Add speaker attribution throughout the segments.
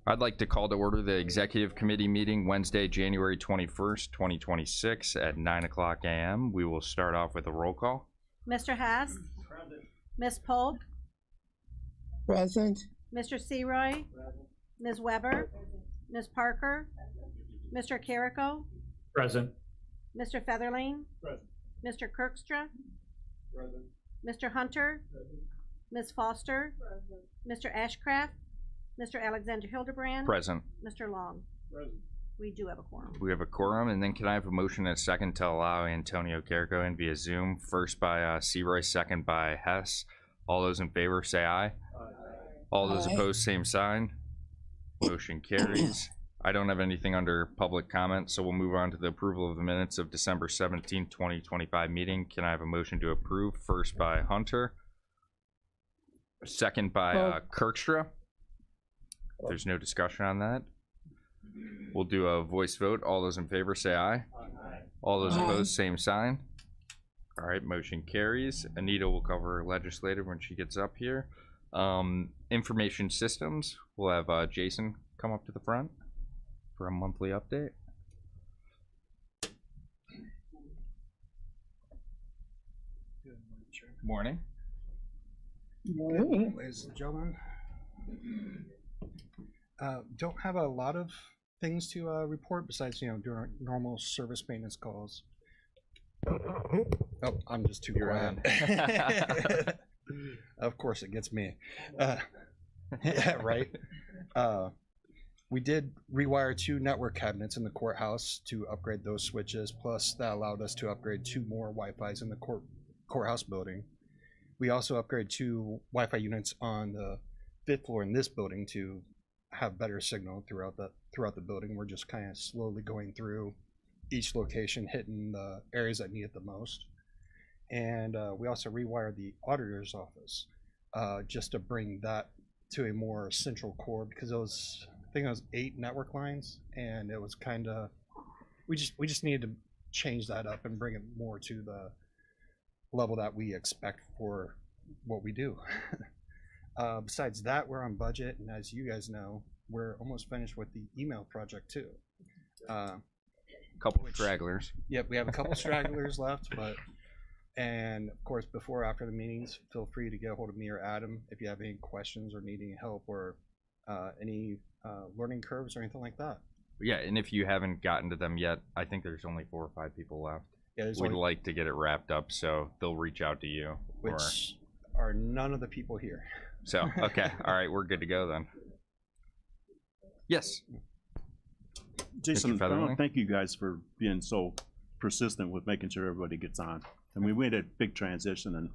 Speaker 1: I'd like to call to order the Executive Committee meeting Wednesday, January 21st, 2026 at 9:00 a.m. We will start off with a roll call.
Speaker 2: Mr. Haas? Present. Ms. Polk?
Speaker 3: Present.
Speaker 2: Mr. Seroy? Present. Ms. Weber? Ms. Parker? Mr. Carrico?
Speaker 4: Present.
Speaker 2: Mr. Featherling?
Speaker 4: Present.
Speaker 2: Mr. Kirkstra?
Speaker 4: Present.
Speaker 2: Mr. Hunter?
Speaker 4: Present.
Speaker 2: Ms. Foster? Present. Mr. Ashcraft? Mr. Alexander Hildebrand?
Speaker 1: Present.
Speaker 2: Mr. Long?
Speaker 4: Present.
Speaker 2: We do have a quorum.
Speaker 1: We have a quorum, and then can I have a motion and a second to allow Antonio Carrico in via Zoom? First by Seroy, second by Hess. All those in favor say aye.
Speaker 4: Aye.
Speaker 1: All those
Speaker 3: Aye.
Speaker 1: opposed, same sign. Motion carries. I don't have anything under public comment, so we'll move on to the approval of the minutes of December 17th, 2025 meeting. Can I have a motion to approve? First by Hunter, second by Kirkstra. There's no discussion on that. We'll do a voice vote. All those in favor say aye.
Speaker 4: Aye.
Speaker 1: All those
Speaker 3: Aye.
Speaker 1: opposed, same sign. All right, motion carries. Anita will cover legislative when she gets up here. Information systems, we'll have Jason come up to the front for a monthly update. Good morning.
Speaker 3: Morning.
Speaker 5: Ladies and gentlemen, don't have a lot of things to report besides, doing our normal service maintenance calls. Oh, I'm just too quiet. Of course, it gets me. Yeah, right. We did rewire 2 network cabinets in the courthouse to upgrade those switches. Plus, that allowed us to upgrade 2 more Wi-Fi's in the courthouse building. We also upgraded 2 Wi-Fi units on the 5th floor in this building to have better signal throughout the building. We're just kind of slowly going through each location, hitting the areas that need it the most. And we also rewired the auditor's office just to bring that to a more central core, because I think it was 8 network lines, and it was kind of we just needed to change that up and bring it more to the level that we expect for what we do. Besides that, we're on budget, and as you guys know, we're almost finished with the email project too.
Speaker 1: Couple of stragglers.
Speaker 5: Yep, we have a couple stragglers left, and of course, before or after the meetings, feel free to get a hold of me or Adam if you have any questions or needing help or any learning curves or anything like that.
Speaker 1: Yeah, and if you haven't gotten to them yet, I think there's only 4 or 5 people left.
Speaker 5: Yeah,
Speaker 1: We'd like to get it wrapped up, so they'll reach out to you.
Speaker 5: which are none of the people here.
Speaker 1: So, okay. All right, we're good to go then. Yes.
Speaker 6: Jason, I
Speaker 1: Featherling?
Speaker 6: want to thank you guys for being so persistent with making sure everybody gets on. And we made a big transition, and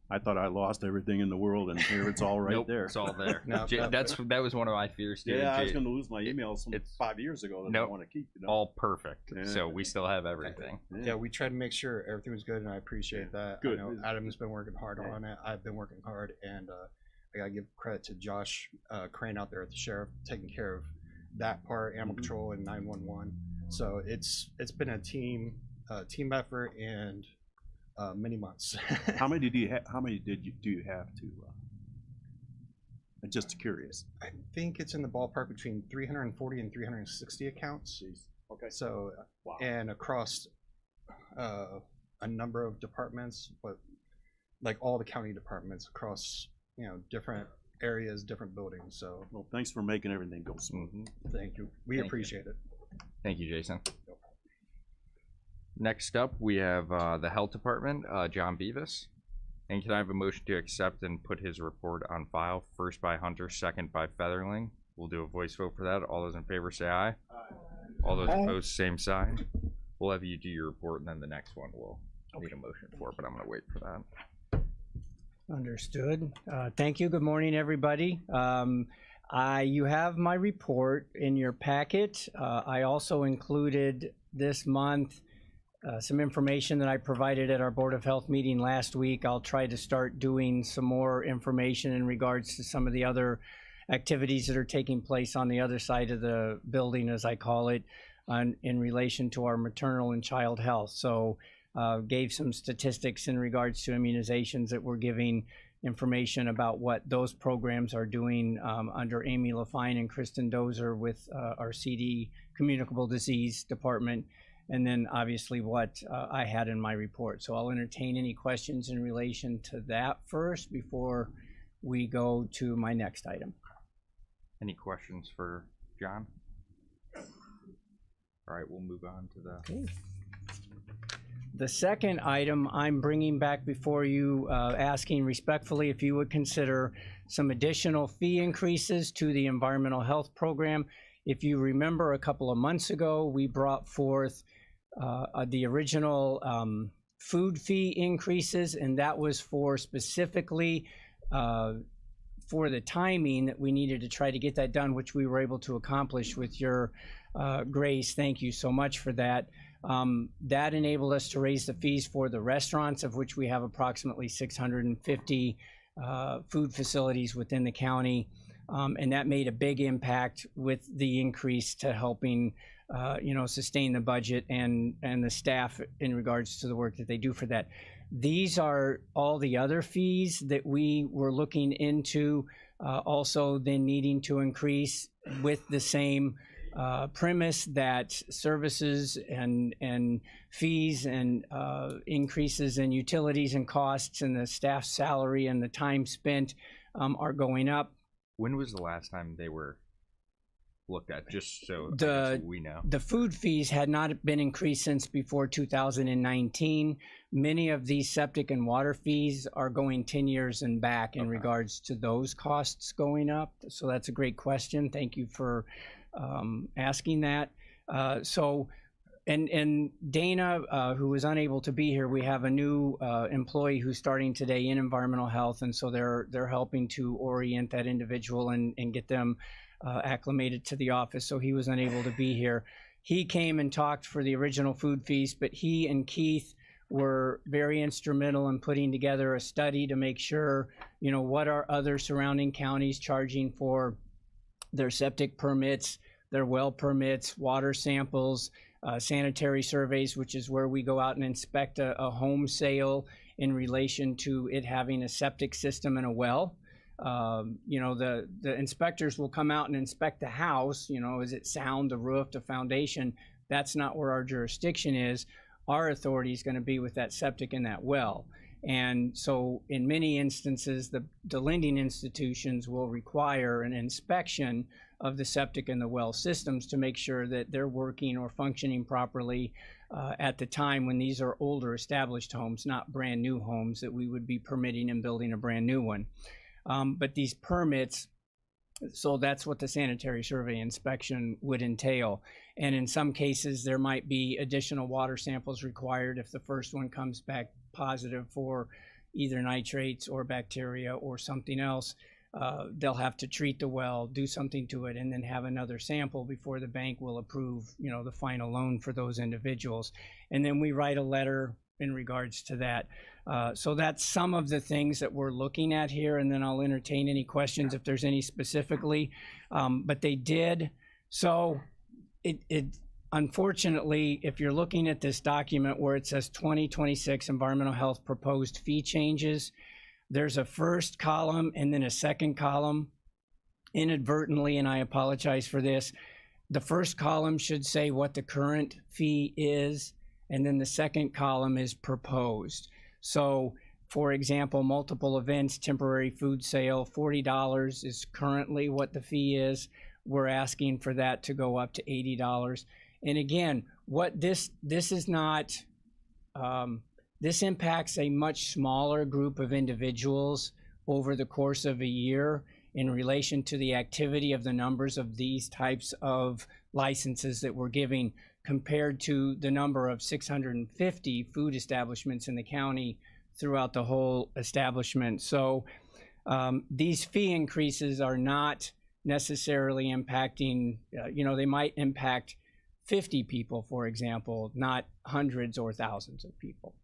Speaker 6: I thought I lost everything in the world, and here it's all right
Speaker 1: Nope,
Speaker 6: there.
Speaker 1: it's all there.
Speaker 5: No,
Speaker 1: that was one of my fears too.
Speaker 6: Yeah, I was
Speaker 1: Jay.
Speaker 6: going to lose my emails from
Speaker 1: it's-
Speaker 6: 5 years ago that
Speaker 1: Nope.
Speaker 6: I want to keep.
Speaker 1: All perfect.
Speaker 6: Yeah.
Speaker 1: So we still have everything.
Speaker 5: Yeah, we tried to make sure everything was good, and I appreciate that.
Speaker 6: Good.
Speaker 5: I know Adam's been working hard
Speaker 6: Yeah.
Speaker 5: on it. I've been working hard, and I gotta give credit to Josh Crane out there at the sheriff taking care of that part, animal control and 911. So it's been a team effort and many months.
Speaker 6: How many do you have to? Just curious.
Speaker 5: I think it's in the ballpark between 340 and 360 accounts.
Speaker 6: Jeez. Okay.
Speaker 5: So
Speaker 6: Wow.
Speaker 5: and across a number of departments, but like all the county departments across different areas, different buildings. So
Speaker 6: Well, thanks for making everything go smooth.
Speaker 5: thank you. We
Speaker 1: Thank you.
Speaker 5: appreciate it.
Speaker 1: Thank you, Jason. Next up, we have the Health Department, John Beavis. And can I have a motion to accept and put his report on file? First by Hunter, second by Featherling. We'll do a voice vote for that. All those in favor say aye.
Speaker 4: Aye.
Speaker 1: All those
Speaker 3: Aye.
Speaker 1: opposed, same sign. We'll have you do your report, and then the next one we'll need a motion for, but I'm going to wait for that.
Speaker 7: Understood. Thank you. Good morning, everybody. You have my report in your packet. I also included this month some information that I provided at our Board of Health meeting last week. I'll try to start doing some more information in regards to some of the other activities that are taking place on the other side of the building, as I call it, in relation to our maternal and child health. So gave some statistics in regards to immunizations that we're giving information about what those programs are doing under Amy LaFine and Kristen Dozer with our CD Communicable Disease Department, and then obviously what I had in my report. So I'll entertain any questions in relation to that first before we go to my next item.
Speaker 1: Any questions for John? All right, we'll move on to the.
Speaker 7: Okay. The second item I'm bringing back before you, asking respectfully if you would consider some additional fee increases to the environmental health program. If you remember, a couple of months ago, we brought forth the original food fee increases, and that was for specifically for the timing that we needed to try to get that done, which we were able to accomplish with your grace. Thank you so much for that. That enabled us to raise the fees for the restaurants, of which we have approximately 650 food facilities within the county. And that made a big impact with the increase to helping sustain the budget and the staff in regards to the work that they do for that. These are all the other fees that we were looking into, also then needing to increase with the same premise that services and fees and increases in utilities and costs and the staff salary and the time spent are going up.
Speaker 1: When was the last time they were looked at? Just so I guess we know.
Speaker 7: The food fees had not been increased since before 2019. Many of these septic and water fees are going 10 years and back in regards to those costs going up. So that's a great question. Thank you for asking that. And Dana, who was unable to be here, we have a new employee who's starting today in environmental health, and so they're helping to orient that individual and get them acclimated to the office. So he was unable to be here. He came and talked for the original food feast, but he and Keith were very instrumental in putting together a study to make sure, what are other surrounding counties charging for their septic permits, their well permits, water samples, sanitary surveys, which is where we go out and inspect a home sale in relation to it having a septic system and a well. The inspectors will come out and inspect the house, is it sound, the roof, the foundation? That's not where our jurisdiction is. Our authority is going to be with that septic and that well. And so in many instances, the lending institutions will require an inspection of the septic and the well systems to make sure that they're working or functioning properly at the time when these are older established homes, not brand new homes that we would be permitting and building a brand new one. But these permits, so that's what the sanitary survey inspection would entail. And in some cases, there might be additional water samples required if the first one comes back positive for either nitrates or bacteria or something else. They'll have to treat the well, do something to it, and then have another sample before the bank will approve, the final loan for those individuals. And then we write a letter in regards to that. So that's some of the things that we're looking at here, and then I'll entertain any questions if there's any specifically. But they did. So it unfortunately, if you're looking at this document where it says 2026 environmental health proposed fee changes, there's a first column and then a second column. Inadvertently, and I apologize for this, the first column should say what the current fee is, and then the second column is proposed. So, for example, multiple events, temporary food sale, $40 is currently what the fee is. We're asking for that to go up to $80. And again, what this is not, this impacts a much smaller group of individuals over the course of a year in relation to the activity of the numbers of these types of licenses that we're giving compared to the number of 650 food establishments in the county throughout the whole establishment. So these fee increases are not necessarily impacting, they might impact 50 people, for example, not hundreds or thousands of people.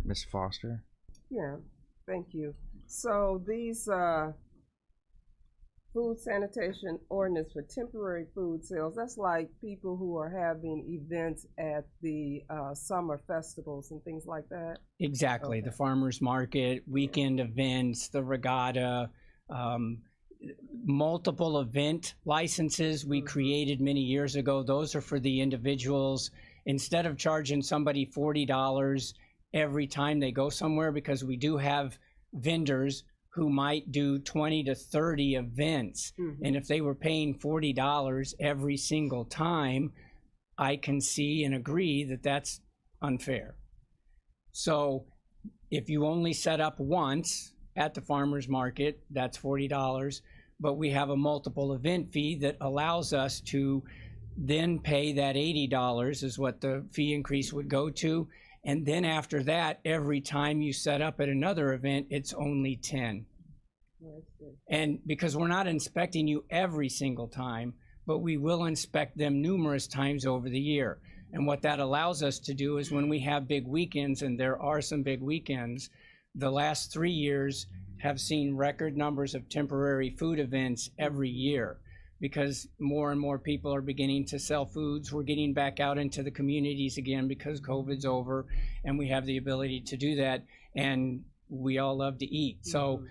Speaker 1: Ms. Foster?
Speaker 3: 'em. Yeah, thank you. So these, 2026 environmental health proposed fee changes, there's a first column and then a second column is proposed. So for example, multiple events, temporary food sale, $40 is currently what the fee is. We're asking for that to go up to $80. And again, what this is not, this impacts a much smaller group of individuals over the course of a year in relation to the activity of the numbers of these types of licenses that we're giving compared to the number of 650 food establishments in the county throughout the whole establishment. So these fee increases are not necessarily impacting, they might impact 50 people, for example, not hundreds or thousands of people. food sanitation ordinance for temporary food sales. That's like people who are having events at the summer festivals and things like that.
Speaker 7: Exactly.
Speaker 3: Okay.
Speaker 7: The farmer's market, weekend events, the regatta, multiple event licenses we created many years ago. Those are for the individuals. Instead of charging somebody $40 every time they go somewhere, because we do have vendors who might do 20 to 30 events. And if they were paying $40 every single time, I can see and agree that that's unfair. So if you only set up once at the farmer's market, that's $40, but we have a multiple event fee that allows us to then pay that $80 is what the fee increase would go to. And then after that, every time you set up at another event, it's only 10. And because we're not inspecting you every single time, but we will inspect them numerous times over the year. And what that allows us to do is when we have big weekends, and there are some big weekends, the last 3 years have seen record numbers of temporary food events every year, because more and more people are beginning to sell foods. We're getting back out into the communities again because COVID's over, and we have the ability to do that, and we all love to eat. So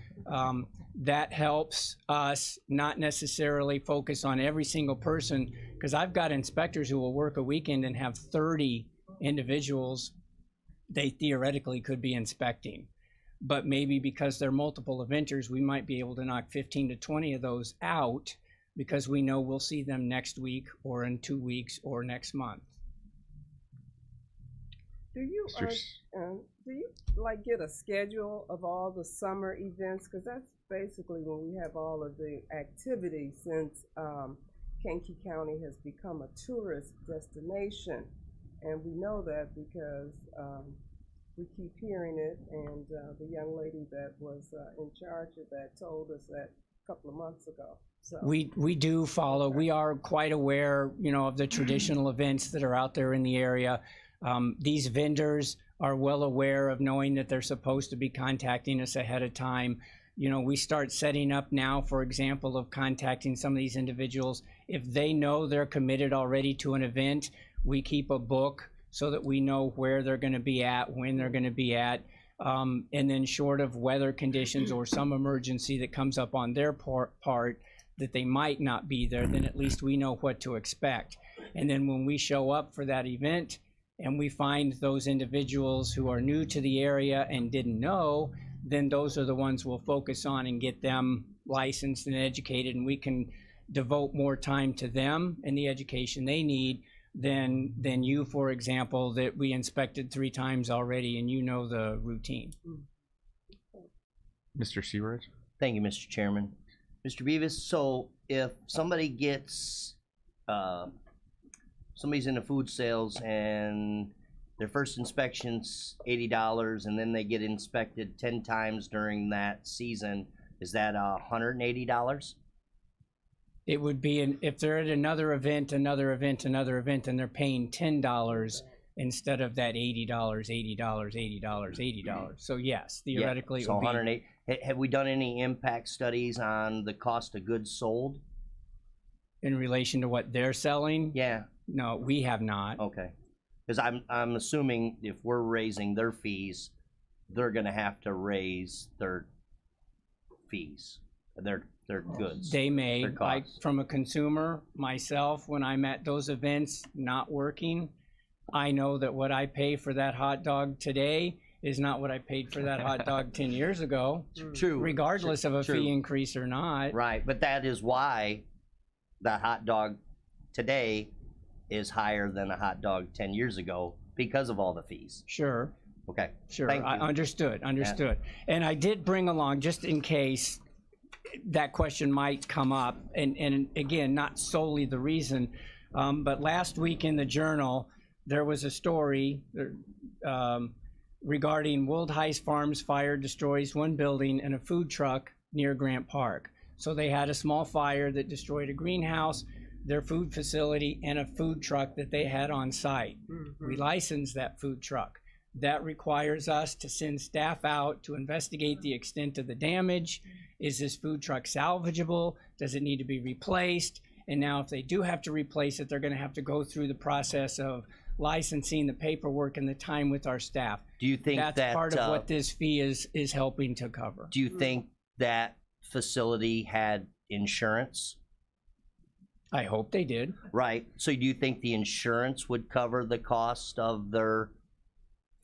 Speaker 7: that helps us not necessarily focus on every single person, because I've got inspectors who will work a weekend and have 30 individuals they theoretically could be inspecting. But maybe because they're multiple eventers, we might be able to knock 15 to 20 of those out, because we know we'll see them next week or in 2 weeks or next month.
Speaker 3: Do you like get a schedule of all the summer events? Because that's basically when we have all of the activities, since Kankakee County has become a tourist destination, and we know that because we keep hearing it. And the young lady that was in charge of that told us that a couple of months ago. So
Speaker 7: We do follow.
Speaker 3: Okay.
Speaker 7: We are quite aware, of the traditional events that are out there in the area. These vendors are well aware of knowing that they're supposed to be contacting us ahead of time. We start setting up now, for example, of contacting some of these individuals. If they know they're committed already to an event, we keep a book so that we know where they're going to be at, when they're going to be at. And then short of weather conditions or some emergency that comes up on their part that they might not be there, then at least we know what to expect. And then when we show up for that event and we find those individuals who are new to the area and didn't know, then those are the ones we'll focus on and get them licensed and educated, and we can devote more time to them and the education they need than you, for example, that we inspected 3 times already and the routine.
Speaker 1: Mr. Seawright?
Speaker 8: Thank you, Mr. Chairman. Mr. Beavis, so if somebody gets, somebody's into food sales and their first inspection's $80 and then they get inspected 10 times during that season, is that $180?
Speaker 7: It would be, if they're at another event, and they're paying $10 instead of that $80. So yes, theoretically,
Speaker 8: so
Speaker 7: it would be.
Speaker 8: 108. Have we done any impact studies on the cost of goods sold?
Speaker 7: In relation to what they're selling?
Speaker 8: Yeah.
Speaker 7: No, we have not.
Speaker 8: Okay. Because I'm assuming if we're raising their fees, they're going to have to raise their fees, their goods.
Speaker 7: They may.
Speaker 8: Their costs.
Speaker 7: From a consumer, myself, when I'm at those events not working, I know that what I pay for that hot dog today is not what I paid for that hot dog 10 years ago,
Speaker 8: True.
Speaker 7: regardless of a
Speaker 8: True.
Speaker 7: fee increase or not.
Speaker 8: Right, but that is why the hot dog today is higher than a hot dog 10 years ago, because of all the fees.
Speaker 7: Sure.
Speaker 8: Okay.
Speaker 7: Sure,
Speaker 8: Thank
Speaker 7: I
Speaker 8: you.
Speaker 7: understood. And I did bring along, just in case that question might come up, and again, not solely the reason, but last week in the Journal, there was a story regarding Wold Heist Farms fire destroys 1 building and a food truck near Grant Park. So they had a small fire that destroyed a greenhouse, their food facility, and a food truck that they had on site. We licensed that food truck. That requires us to send staff out to investigate the extent of the damage. Is this food truck salvageable? Does it need to be replaced? And now if they do have to replace it, they're gonna have to go through the process of licensing, the paperwork, and the time with our staff.
Speaker 8: Do you think
Speaker 7: That's
Speaker 8: that
Speaker 7: part of what this fee is helping to cover.
Speaker 8: do you think that facility had insurance?
Speaker 7: I hope they did.
Speaker 8: Right. So do you think the insurance would cover the cost of their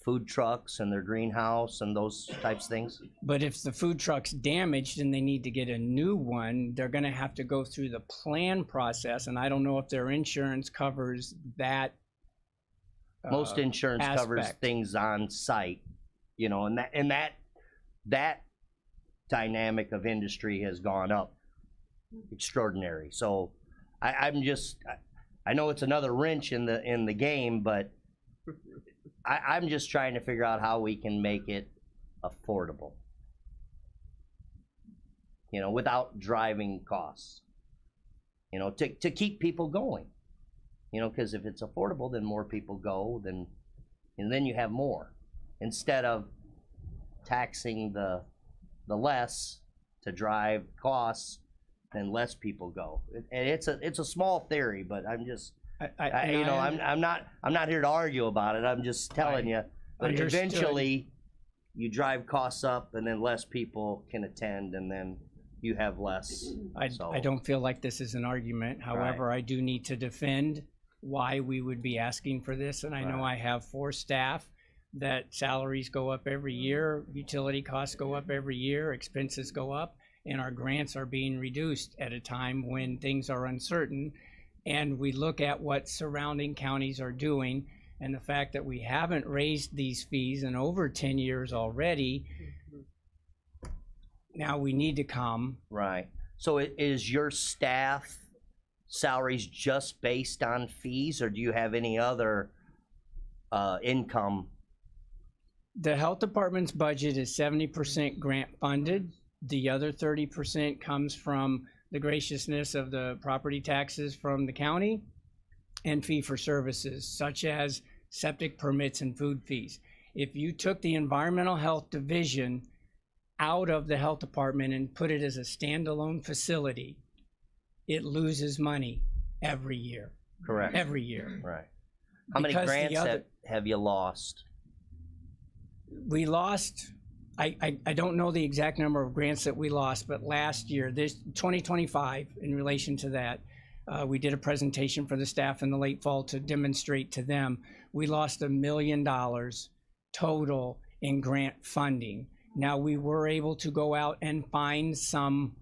Speaker 8: food trucks and their greenhouse and those types of things?
Speaker 7: But if the food truck's damaged and they need to get a new one, they're gonna have to go through the plan process, and I don't know if their insurance covers that.
Speaker 8: Most insurance covers
Speaker 7: aspect.
Speaker 8: things on site, you know, and that dynamic of industry has gone up extraordinary. So I'm just, I know it's another wrench in the game, but I'm just trying to figure out how we can make it affordable, you know, without driving costs, you know, to keep people going, you know, because if it's affordable, then more people go, and then you have more, instead of taxing the less to drive costs, then less people go. And it's a small theory, but I'm just, I'm not here to argue about it. I'm just telling you. But
Speaker 7: Understood.
Speaker 8: eventually, you drive costs up, and then less people can attend, and then you have less.
Speaker 7: I don't feel like this is an argument. However, I do need to defend why we would be asking for this. And I know I have 4 staff that salaries go up every year, utility costs go up every year, expenses go up, and our grants are being reduced at a time when things are uncertain. And we look at what surrounding counties are doing, and the fact that we haven't raised these fees in over 10 years already. Now we need to come.
Speaker 8: Right. So is your staff salaries just based on fees, or do you have any other income?
Speaker 7: The health department's budget is 70% grant funded. The other 30% comes from the graciousness of the property taxes from the county and fee for services such as septic permits and food fees. If you took the environmental health division out of the health department and put it as a standalone facility, it loses money every year.
Speaker 8: Correct.
Speaker 7: Every year.
Speaker 8: Right. How many
Speaker 7: Because the
Speaker 8: grants
Speaker 7: other-
Speaker 8: have you lost?
Speaker 7: We lost, I don't know the exact number of grants that we lost, but last year, this 2025, in relation to that, we did a presentation for the staff in the late fall to demonstrate to them. We lost $1 million total in grant funding. Now, we were able to go out and find some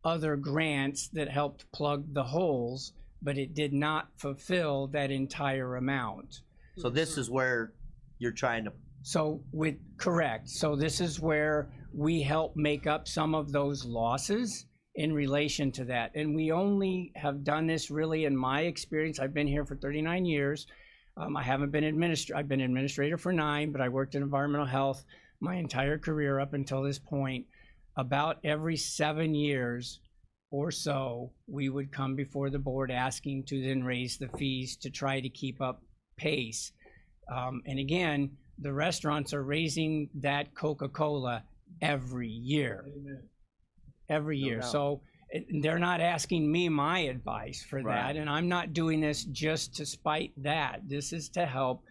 Speaker 7: other grants that helped plug the holes, but it did not fulfill that entire amount.
Speaker 8: So this is where you're trying to.
Speaker 7: Correct. So this is where we help make up some of those losses in relation to that. And we only have done this really in my experience. I've been here for 39 years. I haven't been I've been administrator for 9, but I worked in environmental health my entire career up until this point. About every 7 years or so, we would come before the board asking to then raise the fees to try to keep up pace. And again, the restaurants are raising that Coca-Cola every year. Every year.
Speaker 3: doubt.
Speaker 7: So they're not asking me my advice for
Speaker 8: Right.
Speaker 7: that. And I'm not doing this just to spite that. This is to help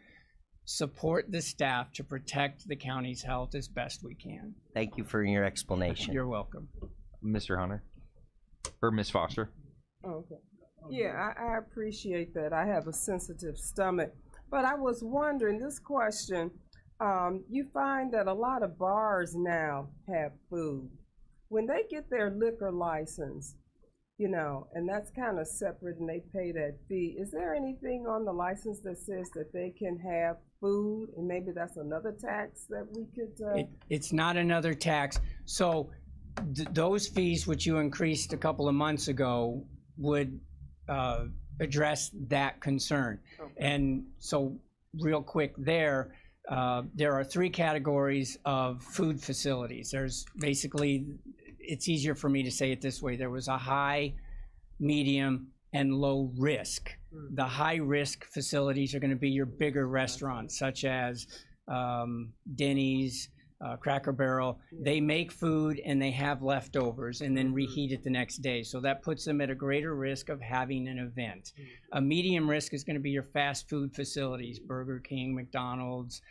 Speaker 7: support the staff to protect the county's health as best we can.
Speaker 8: Thank you for your explanation.
Speaker 7: You're welcome.
Speaker 1: Mr. Hunter or Miss Foster.
Speaker 3: Okay. Yeah, I appreciate that. I have a sensitive stomach. But I was wondering, this question, you find that a lot of bars now have food. When they get their liquor license, you know, and that's kind of separate and they pay that fee, is there anything on the license that says that they can have food? And maybe that's another tax that we could,
Speaker 7: It's not another tax. So those fees which you increased a couple of months ago would address that concern.
Speaker 3: Okay.
Speaker 7: And so real quick there are 3 categories of food facilities. There's basically, it's easier for me to say it this way. There was a high, medium, and low risk. The high risk facilities are going to be your bigger restaurants such as Denny's, Cracker Barrel, they make food and they have leftovers and then reheat it the next day. So that puts them at a greater risk of having an event. A medium risk is going to be your fast food facilities, Burger King, McDonald's,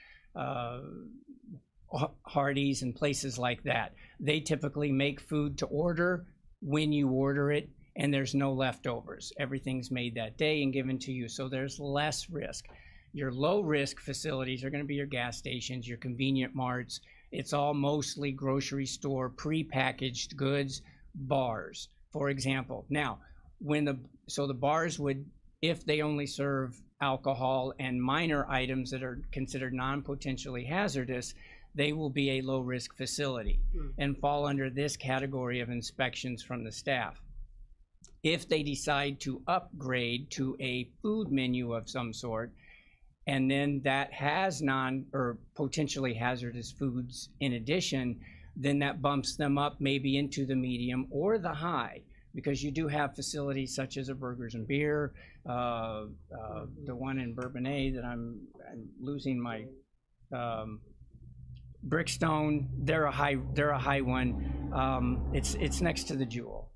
Speaker 7: Hardee's, and places like that. They typically make food to order when you order it, and there's no leftovers. Everything's made that day and given to you, so there's less risk. Your low risk facilities are going to be your gas stations, your convenient marts. It's all mostly grocery store, pre-packaged goods, bars, for example. Now, the bars would, if they only serve alcohol and minor items that are considered non-potentially hazardous, they will be a low risk facility and fall under this category of inspections from the staff. If they decide to upgrade to a food menu of some sort, and then that has non or potentially hazardous foods in addition, then that bumps them up maybe into the medium or the high, because you do have facilities such as a Burgers and Beer, the one in Bourbonnais that I'm losing my Brickstone. They're a high one. It's next to the Jewel.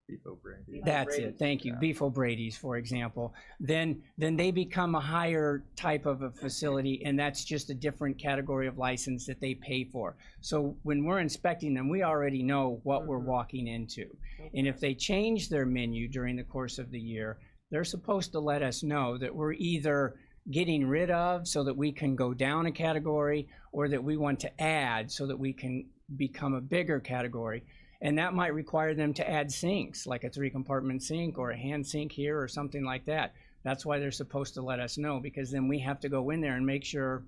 Speaker 1: Beef O'Brady.
Speaker 7: That's it. Thank you.
Speaker 1: Yeah.
Speaker 7: Beef O'Brady's, for example. Then they become a higher type of a facility, and that's just a different category of license that they pay for. So when we're inspecting them, we already know what we're walking into. And if they change their menu during the course of the year, they're supposed to let us know that we're either getting rid of so that we can go down a category, or that we want to add so that we can become a bigger category. And that might require them to add sinks, like a 3-compartment sink or a hand sink here or something like that. That's why they're supposed to let us know, because then we have to go in there and make sure,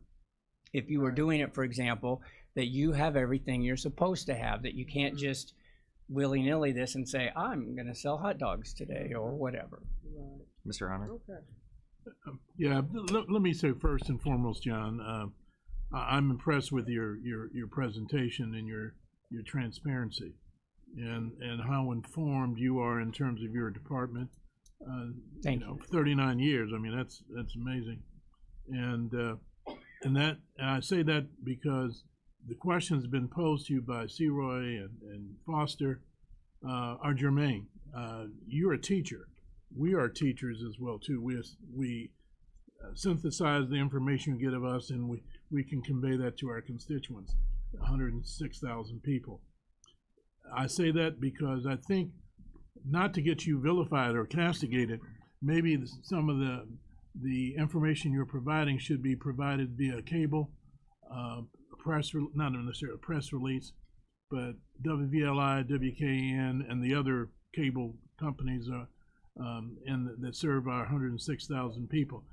Speaker 7: if you were doing it, for example, that you have everything you're supposed to have, that you can't just willy-nilly this and say, I'm going to sell hot dogs today or whatever.
Speaker 1: Mr. Hunter?
Speaker 3: Okay.
Speaker 9: Yeah, let me say first and foremost, John, I'm impressed with your presentation and your transparency, and how informed you are in terms of your department.
Speaker 7: Thank you.
Speaker 9: 39 years. I mean, that's amazing, and that I say that because the questions been posed to you by Seroy and Foster are germane. You're a teacher. We are teachers as well too. We synthesize the information you get of us, and we can convey that to our constituents, 106,000 people. I say that because I think, not to get you vilified or castigated, maybe some of the information you're providing should be provided via cable, not necessarily a press release, but WVLI, WKN, and the other cable companies that serve our 106,000 people.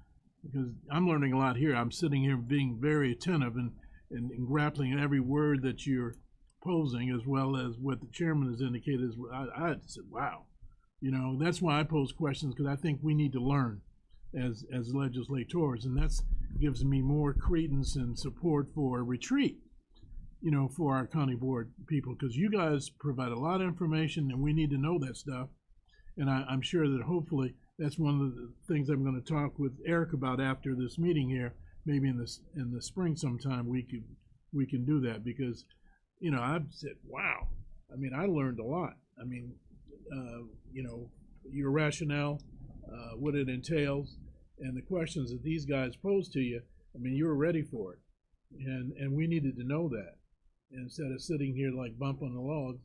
Speaker 9: Because I'm learning a lot here. I'm sitting here being very attentive and grappling at every word that you're posing, as well as what the chairman has indicated. I said, wow. That's why I pose questions, because I think we need to learn as legislators, and that gives me more credence and support for a retreat, for our county board people, because you guys provide a lot of information, and we need to know that stuff. And I'm sure that hopefully that's one of the things I'm going to talk with Eric about after this meeting here. Maybe in the spring sometime we can do that, because I've said, wow. I mean, I learned a lot. I mean, your rationale, what it entails, and the questions that these guys pose to you. I mean, you were ready for it, and we needed to know that instead of sitting here like bump on the log.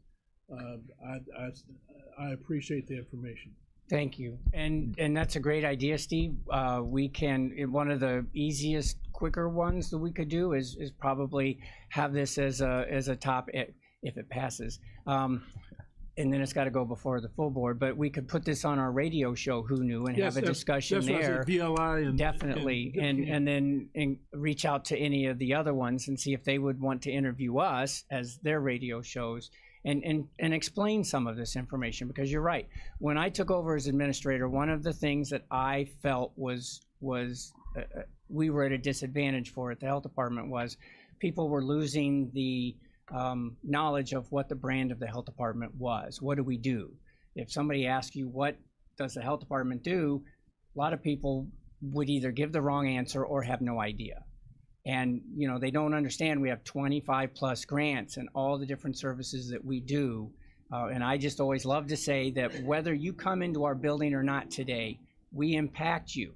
Speaker 9: I appreciate the information.
Speaker 7: Thank you. And that's a great idea, Steve. We can, one of the easiest, quicker ones that we could do is probably have this as a top, if it passes. And then it's got to go before the full board. But we could put this on our radio show, Who Knew, and have a discussion
Speaker 9: that's
Speaker 7: there.
Speaker 9: VLI and
Speaker 7: Definitely. And then reach out to any of the other ones and see if they would want to interview us as their radio shows. And explain some of this information, because you're right. When I took over as administrator, one of the things that I felt was we were at a disadvantage for at the health department was people were losing the knowledge of what the brand of the health department was. What do we do? If somebody asks you, what does the health department do? A lot of people would either give the wrong answer or have no idea. And, you know, they don't understand we have 25 plus grants and all the different services that we do. And I just always love to say that whether you come into our building or not today, we impact you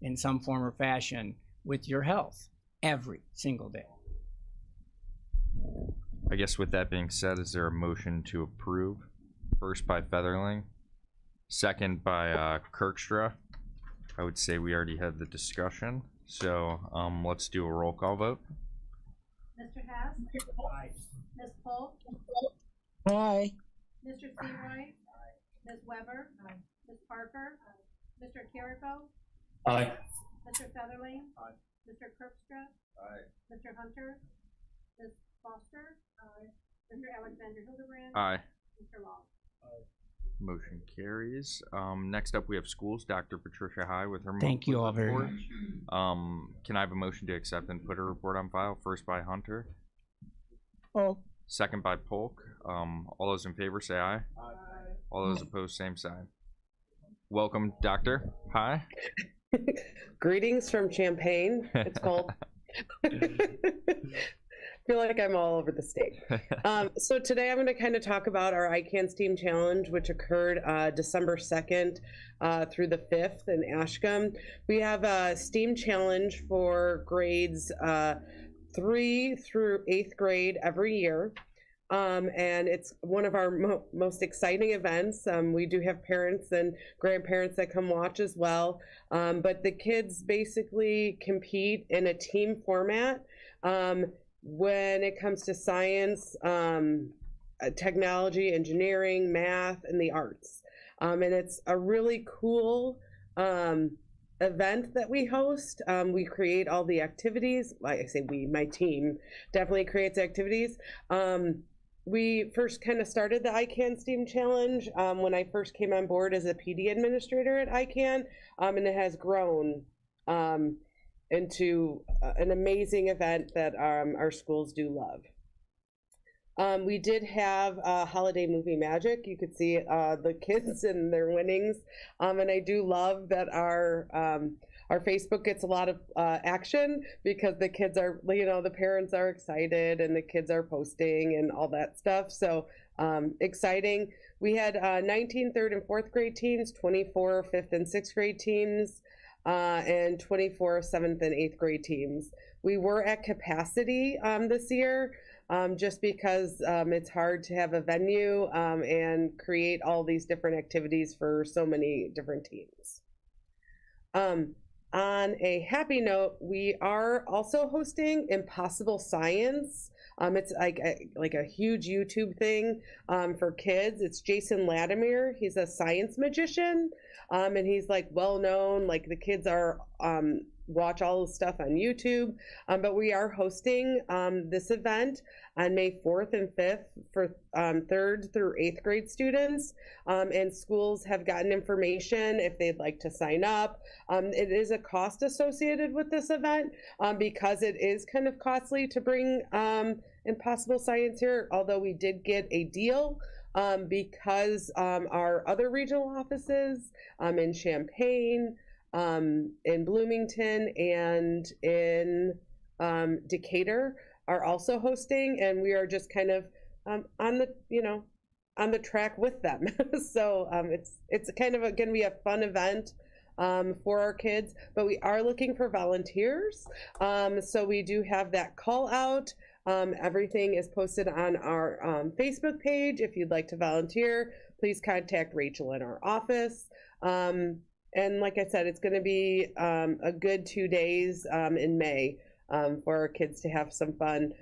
Speaker 7: in some form or fashion with your health every single day.
Speaker 1: I guess with that being said, is there a motion to approve? First by Featherling, second by Kirkstra. I would say we already had the discussion, so let's do a roll call vote.
Speaker 2: Mr. Hess? Ms. Polk?
Speaker 3: Aye.
Speaker 2: Mr. Seroy? Ms. Weber? Ms. Parker? Mr. Carrico?
Speaker 4: Aye.
Speaker 2: Mr. Featherling?
Speaker 4: Aye.
Speaker 2: Mr. Kirkstra?
Speaker 4: Aye.
Speaker 2: Mr. Hunter? Ms. Foster? Mr. Alexander Hildebrand?
Speaker 1: Aye.
Speaker 2: Mr. Long?
Speaker 1: Motion carries. Next up, we have schools. Dr. Patricia High with her
Speaker 7: Thank you all very
Speaker 1: report.
Speaker 7: much.
Speaker 1: Can I have a motion to accept and put her report on file? First by Hunter,
Speaker 3: Oh.
Speaker 1: second by Polk. All those in favor say aye.
Speaker 4: Aye.
Speaker 1: All those opposed, same side. Welcome, Doctor High.
Speaker 10: Greetings from Champaign. It's cold. Feel like I'm all over the state. So today I'm going to kind of talk about our ICANN STEAM Challenge, which occurred December 2nd through the 5th in Ashcombe. We have a STEAM Challenge for grades 3 through 8th grade every year. And it's one of our most exciting events. We do have parents and grandparents that come watch as well. But the kids basically compete in a team format. When it comes to science, technology, engineering, math, and the arts. And it's a really cool event that we host. We create all the activities. Like I say we, my team definitely creates activities. We first kind of started the ICANN STEAM Challenge when I first came on board as a PD administrator at ICANN, and it has grown into an amazing event that our schools do love. We did have holiday movie magic. You could see the kids and their winnings, and I do love that our Facebook gets a lot of action because the kids are, you know, the parents are excited and the kids are posting and all that stuff. So exciting. We had 19 3rd and 4th grade teams, 24 5th and 6th grade teams, and 24 7th and 8th grade teams. We were at capacity this year just because it's hard to have a venue and create all these different activities for so many different teams. On a happy note, we are also hosting Impossible Science. It's like a huge YouTube thing for kids. It's Jason Latimer. He's a science magician, and he's like well known. Like the kids are watch all the stuff on YouTube. But we are hosting this event on May 4th and 5th for 3rd through 8th grade students. And schools have gotten information if they'd like to sign up. It is a cost associated with this event because it is kind of costly to bring Impossible Science here, although we did get a deal because our other regional offices in Champaign, in Bloomington, and in Decatur are also hosting, and we are just kind of on the track with them. So it's kind of going to be a fun event for our kids, but we are looking for volunteers. So we do have that call out. Everything is posted on our Facebook page. If you'd like to volunteer, please contact Rachel in our office. And like I said, it's going to be a good 2 days in May for our kids to have some fun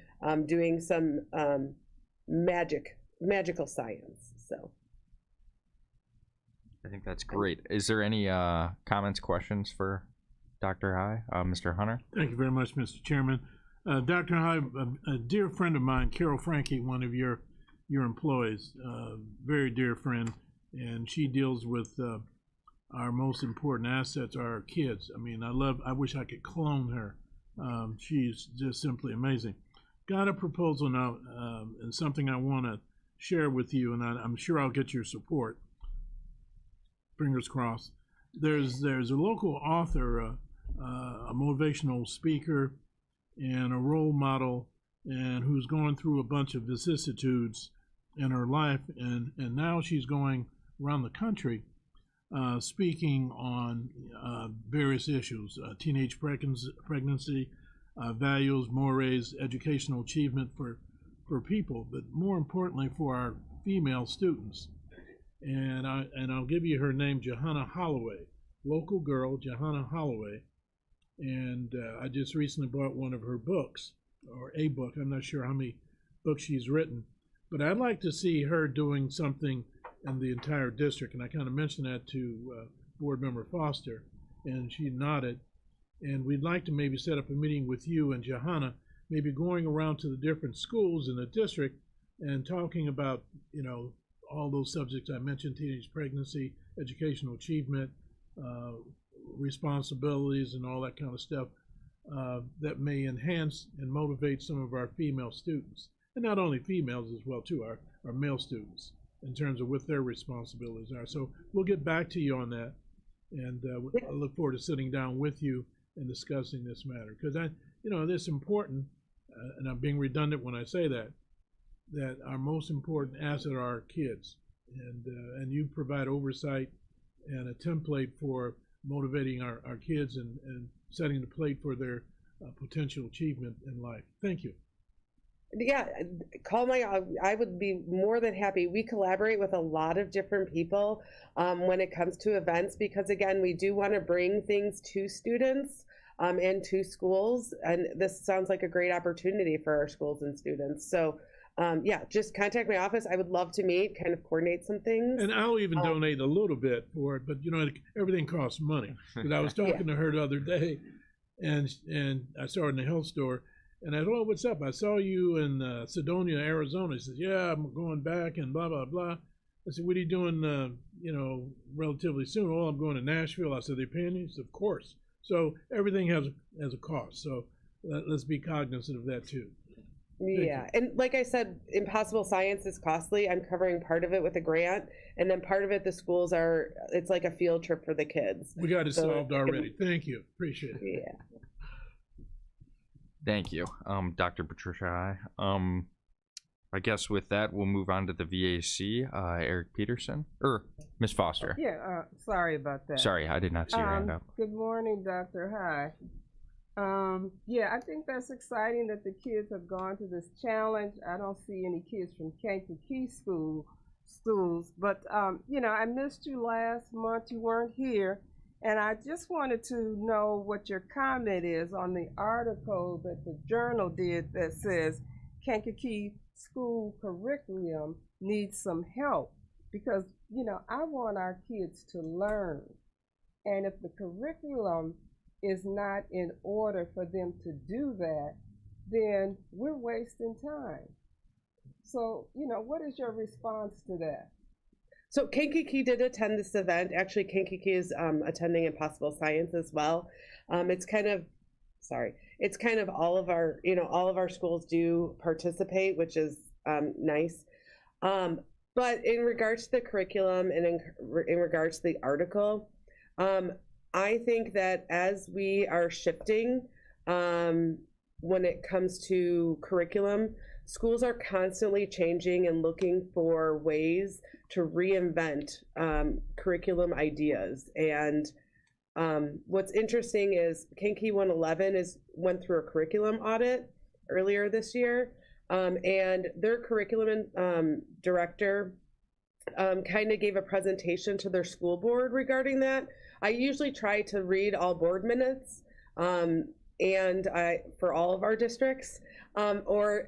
Speaker 10: doing some magical science. So
Speaker 1: I think that's great. Is there any comments, questions for Dr. High? Mr. Hunter?
Speaker 9: Thank you very much, Mr. Chairman. Dr. High, a dear friend of mine, Carol Frankie, one of your employees, very dear friend, and she deals with our most important assets are our kids. I mean, I wish I could clone her. She's just simply amazing. Got a proposal now, and something I want to share with you, and I'm sure I'll get your support. Fingers crossed. There's a local author, a motivational speaker, and a role model, and who's going through a bunch of vicissitudes in her life, and now she's going around the country speaking on various issues, teenage pregnancy, values, mores, educational achievement for people, but more importantly for our female students. And I'll give you her name, Johanna Holloway, local girl, Johanna Holloway. And I just recently bought one of her books, or a book. I'm not sure how many books she's written, but I'd like to see her doing something in the entire district. And I kind of mentioned that to Board Member Foster, and she nodded. And we'd like to maybe set up a meeting with you and Johanna, maybe going around to the different schools in the district and talking about, you know, all those subjects I mentioned: teenage pregnancy, educational achievement, responsibilities, and all that kind of stuff that may enhance and motivate some of our female students, and not only females as well too, our male students, in terms of what their responsibilities are. So we'll get back to you on that, and I look forward to sitting down with you and discussing this matter, because this is important, and I'm being redundant when I say that our most important asset are our kids, and you provide oversight and a template for motivating our kids and setting the plate for their potential achievement in life. Thank you.
Speaker 10: Yeah, I would be more than happy. We collaborate with a lot of different people when it comes to events, because again, we do want to bring things to students and to schools, and this sounds like a great opportunity for our schools and students. So just contact my office. I would love to meet, kind of coordinate some things.
Speaker 9: And I'll even donate a little bit for it, but everything costs money. Because I was talking to her the other day, and I saw her in the health store, and I said, "Oh, what's up? I saw you in Sedonia, Arizona." She says, "Yeah, I'm going back," and blah blah blah. I said, "What are you doing? Relatively soon?" "Oh, I'm going to Nashville." I said, "They paying you?" She said, "Of course." So everything has a cost. So let's be cognizant of that too.
Speaker 10: Yeah, and like I said, Impossible Science is costly. I'm covering part of it with a grant, and then part of it the schools it's like a field trip for the kids.
Speaker 9: We got it solved already. Thank you. Appreciate it.
Speaker 10: Yeah.
Speaker 1: Thank you, Dr. Patricia. I guess with that, we'll move on to the VAC. Eric Peterson, or Ms. Foster.
Speaker 3: Yeah, sorry about that.
Speaker 1: Sorry, I did not see your hand up.
Speaker 3: Good morning, Dr. High. I think that's exciting that the kids have gone to this challenge. I don't see any kids from Kankakee schools, but I missed you last month. You weren't here, and I just wanted to know what your comment is on the article that the Journal did that says Kankakee school curriculum needs some help, because I want our kids to learn, and if the curriculum is not in order for them to do that, then we're wasting time. So, what is your response to that?
Speaker 10: So Kankakee did attend this event. Actually, Kankakee is attending Impossible Science as well. It's kind of all of our schools do participate, which is nice. But in regards to the curriculum and in regards to the article, I think that as we are shifting when it comes to curriculum, schools are constantly changing and looking for ways to reinvent curriculum ideas. And what's interesting is Kankakee 111 went through a curriculum audit earlier this year, and their curriculum director kind of gave a presentation to their school board regarding that. I usually try to read all board minutes for all of our districts, or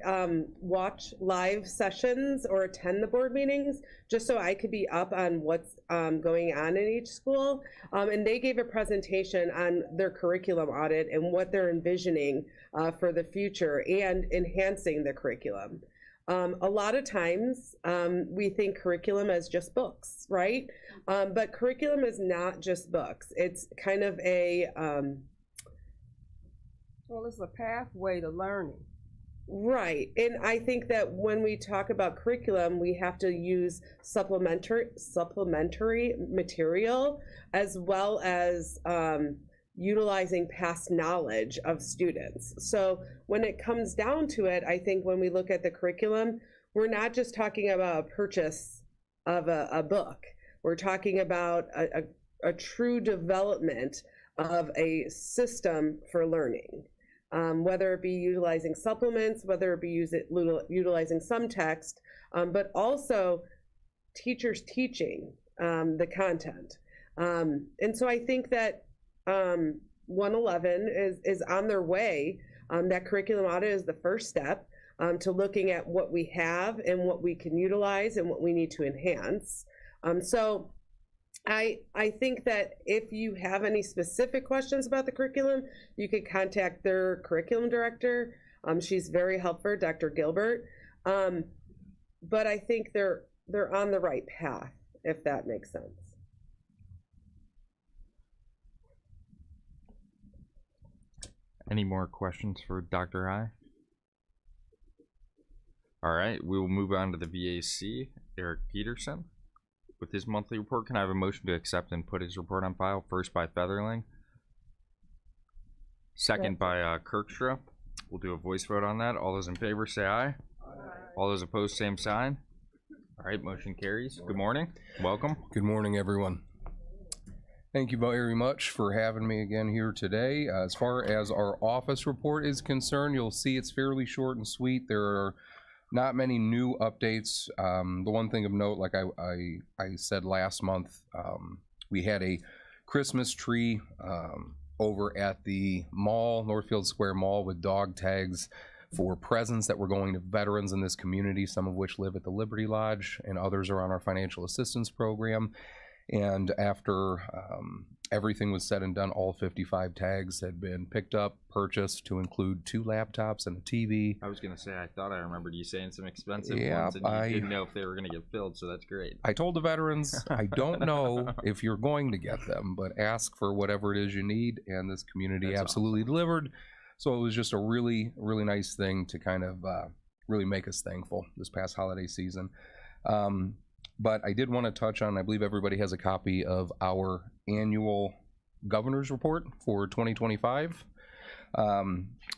Speaker 10: watch live sessions or attend the board meetings, just so I could be up on what's going on in each school. And they gave a presentation on their curriculum audit and what they're envisioning for the future and enhancing the curriculum. A lot of times we think curriculum as just books, right? But curriculum is not just books. It's kind of
Speaker 3: it's a pathway to learning.
Speaker 10: Right. And I think that when we talk about curriculum, we have to use supplementary material, as well as utilizing past knowledge of students. So when it comes down to it, I think when we look at the curriculum, we're not just talking about a purchase of a book. We're talking about a true development of a system for learning, whether it be utilizing supplements, whether it be utilizing some text, but also teachers teaching the content. And so I think that 111 is on their way. That curriculum audit is the first step to looking at what we have and what we can utilize and what we need to enhance. So I think that if you have any specific questions about the curriculum, you could contact their curriculum director. She's very helpful, Dr. Gilbert. But I think they're on the right path, if that makes sense.
Speaker 1: Any more questions for Dr. I? All right, we will move on to the VAC, Eric Peterson. With his monthly report, can I have a motion to accept and put his report on file? First by Featherling. Second by Kirkstra. We'll do a voice vote on that. All those in favor say aye. Aye. All those opposed, same sign. All right, motion carries. Good morning. Welcome.
Speaker 11: Good morning, everyone. Thank you very much for having me again here today. As far as our office report is concerned, you'll see it's fairly short and sweet. There are not many new updates. The one thing of note, like I said last month, we had a Christmas tree over at the mall, Northfield Square Mall, with dog tags for presents that were going to veterans in this community, some of which live at the Liberty Lodge and others are on our financial assistance program. And after everything was said and done, all 55 tags had been picked up, purchased to include 2 laptops and a TV.
Speaker 1: I was going to say, I thought I remembered you saying some expensive
Speaker 11: Yeah,
Speaker 1: ones, and you didn't know if they were going to get filled, so that's great.
Speaker 11: I told the veterans, I don't know if you're going to get them, but ask for whatever it is you need, and this community
Speaker 1: That's
Speaker 11: absolutely delivered. So it was just a really, really nice thing to kind of really make us thankful this past holiday season. But I did want to touch on, I believe everybody has a copy of our annual governor's report for 2025.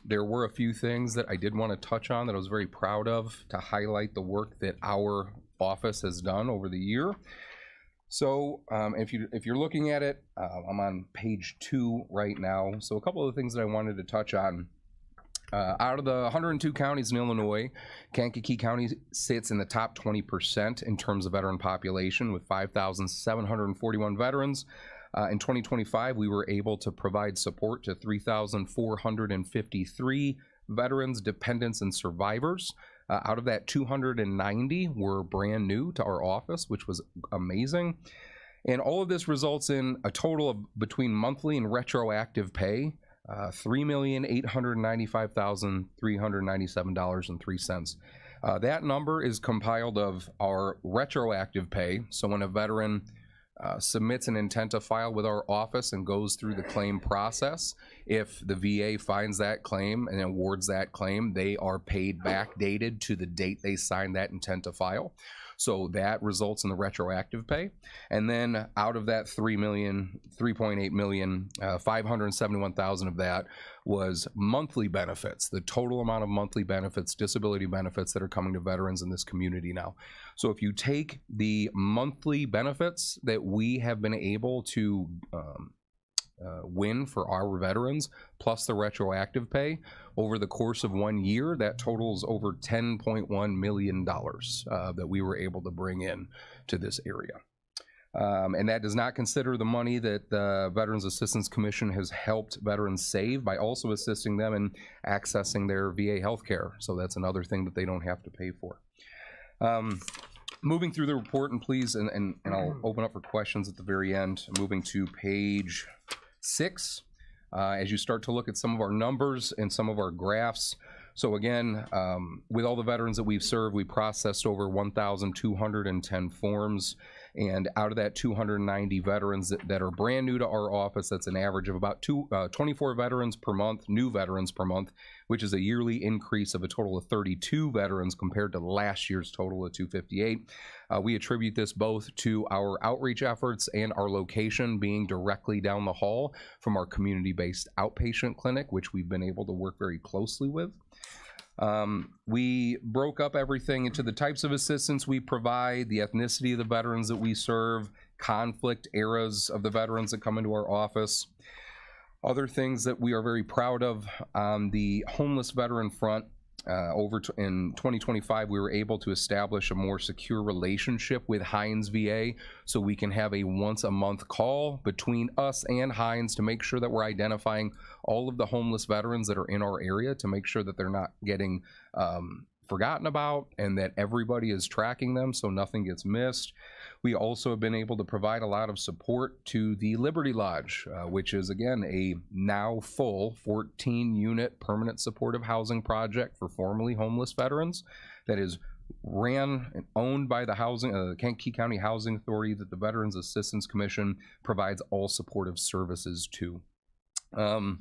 Speaker 11: There were a few things that I did want to touch on that I was very proud of to highlight the work that our office has done over the year. So if you're looking at it, I'm on page 2 right now. So a couple of the things that I wanted to touch on. Out of the 102 counties in Illinois, Kankakee County sits in the top 20% in terms of veteran population with 5,741 veterans. In 2025, we were able to provide support to 3,453 veterans, dependents, and survivors. Out of that, 290 were brand new to our office, which was amazing. And all of this results in a total of between monthly and retroactive pay, $3,895,397.03. That number is compiled of our retroactive pay. So when a veteran submits an intent to file with our office and goes through the claim process, if the VA finds that claim and awards that claim, they are paid backdated to the date they signed that intent to file. So that results in the retroactive pay. And then out of that 3.8 million, 571,000 of that was monthly benefits, the total amount of monthly benefits, disability benefits that are coming to veterans in this community now. So if you take the monthly benefits that we have been able to win for our veterans, plus the retroactive pay, over the course of 1 year, that totals over $10.1 million that we were able to bring in to this area. And that does not consider the money that the Veterans Assistance Commission has helped veterans save by also assisting them in accessing their VA health care. So that's another thing that they don't have to pay for. Moving through the report, and please, and I'll open up for questions at the very end, moving to page 6. As you start to look at some of our numbers and some of our graphs. So again, with all the veterans that we've served, we processed over 1,210 forms, And out of that 290 veterans that are brand new to our office, that's an average of about 24 veterans per month, new veterans per month, which is a yearly increase of a total of 32 veterans compared to last year's total of 258. We attribute this both to our outreach efforts and our location being directly down the hall from our community-based outpatient clinic, which we've been able to work very closely with. We broke up everything into the types of assistance we provide, the ethnicity of the veterans that we serve, conflict eras of the veterans that come into our office. Other things that we are very proud of on the homeless veteran front, in 2025, we were able to establish a more secure relationship with Hines VA, so we can have a once-a-month call between us and Hines to make sure that we're identifying all of the homeless veterans that are in our area, to make sure that they're not getting forgotten about and that everybody is tracking them so nothing gets missed. We also have been able to provide a lot of support to the Liberty Lodge, which is, again, a now full 14-unit permanent supportive housing project for formerly homeless veterans that is ran and owned by the Kankakee County Housing Authority, that the Veterans Assistance Commission provides all supportive services to. In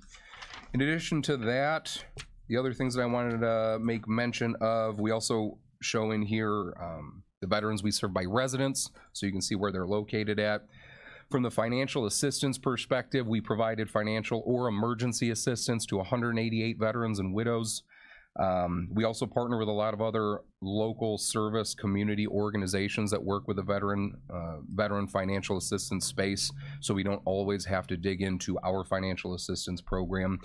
Speaker 11: addition to that, the other things that I wanted to make mention of, we also show in here the veterans we serve by residence, so you can see where they're located at. From the financial assistance perspective, we provided financial or emergency assistance to 188 veterans and widows. We also partner with a lot of other local service community organizations that work with the veteran financial assistance space, so we don't always have to dig into our financial assistance program.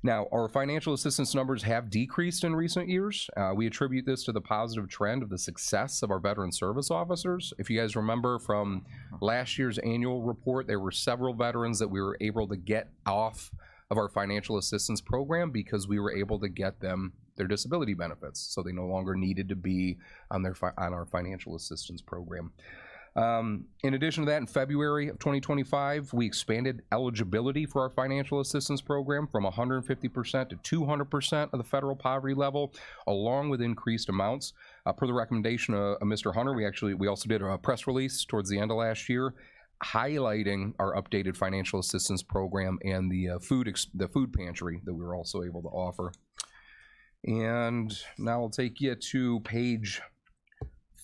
Speaker 11: Now, our financial assistance numbers have decreased in recent years. We attribute this to the positive trend of the success of our veteran service officers. If you guys remember from last year's annual report, there were several veterans that we were able to get off of our financial assistance program because we were able to get them their disability benefits, so they no longer needed to be on our financial assistance program. In addition to that, in February of 2025, we expanded eligibility for our financial assistance program from 150% to 200% of the federal poverty level, along with increased amounts. Per the recommendation of Mr. Hunter, we also did a press release towards the end of last year highlighting our updated financial assistance program and the food pantry that we were also able to offer. And now I'll take you to page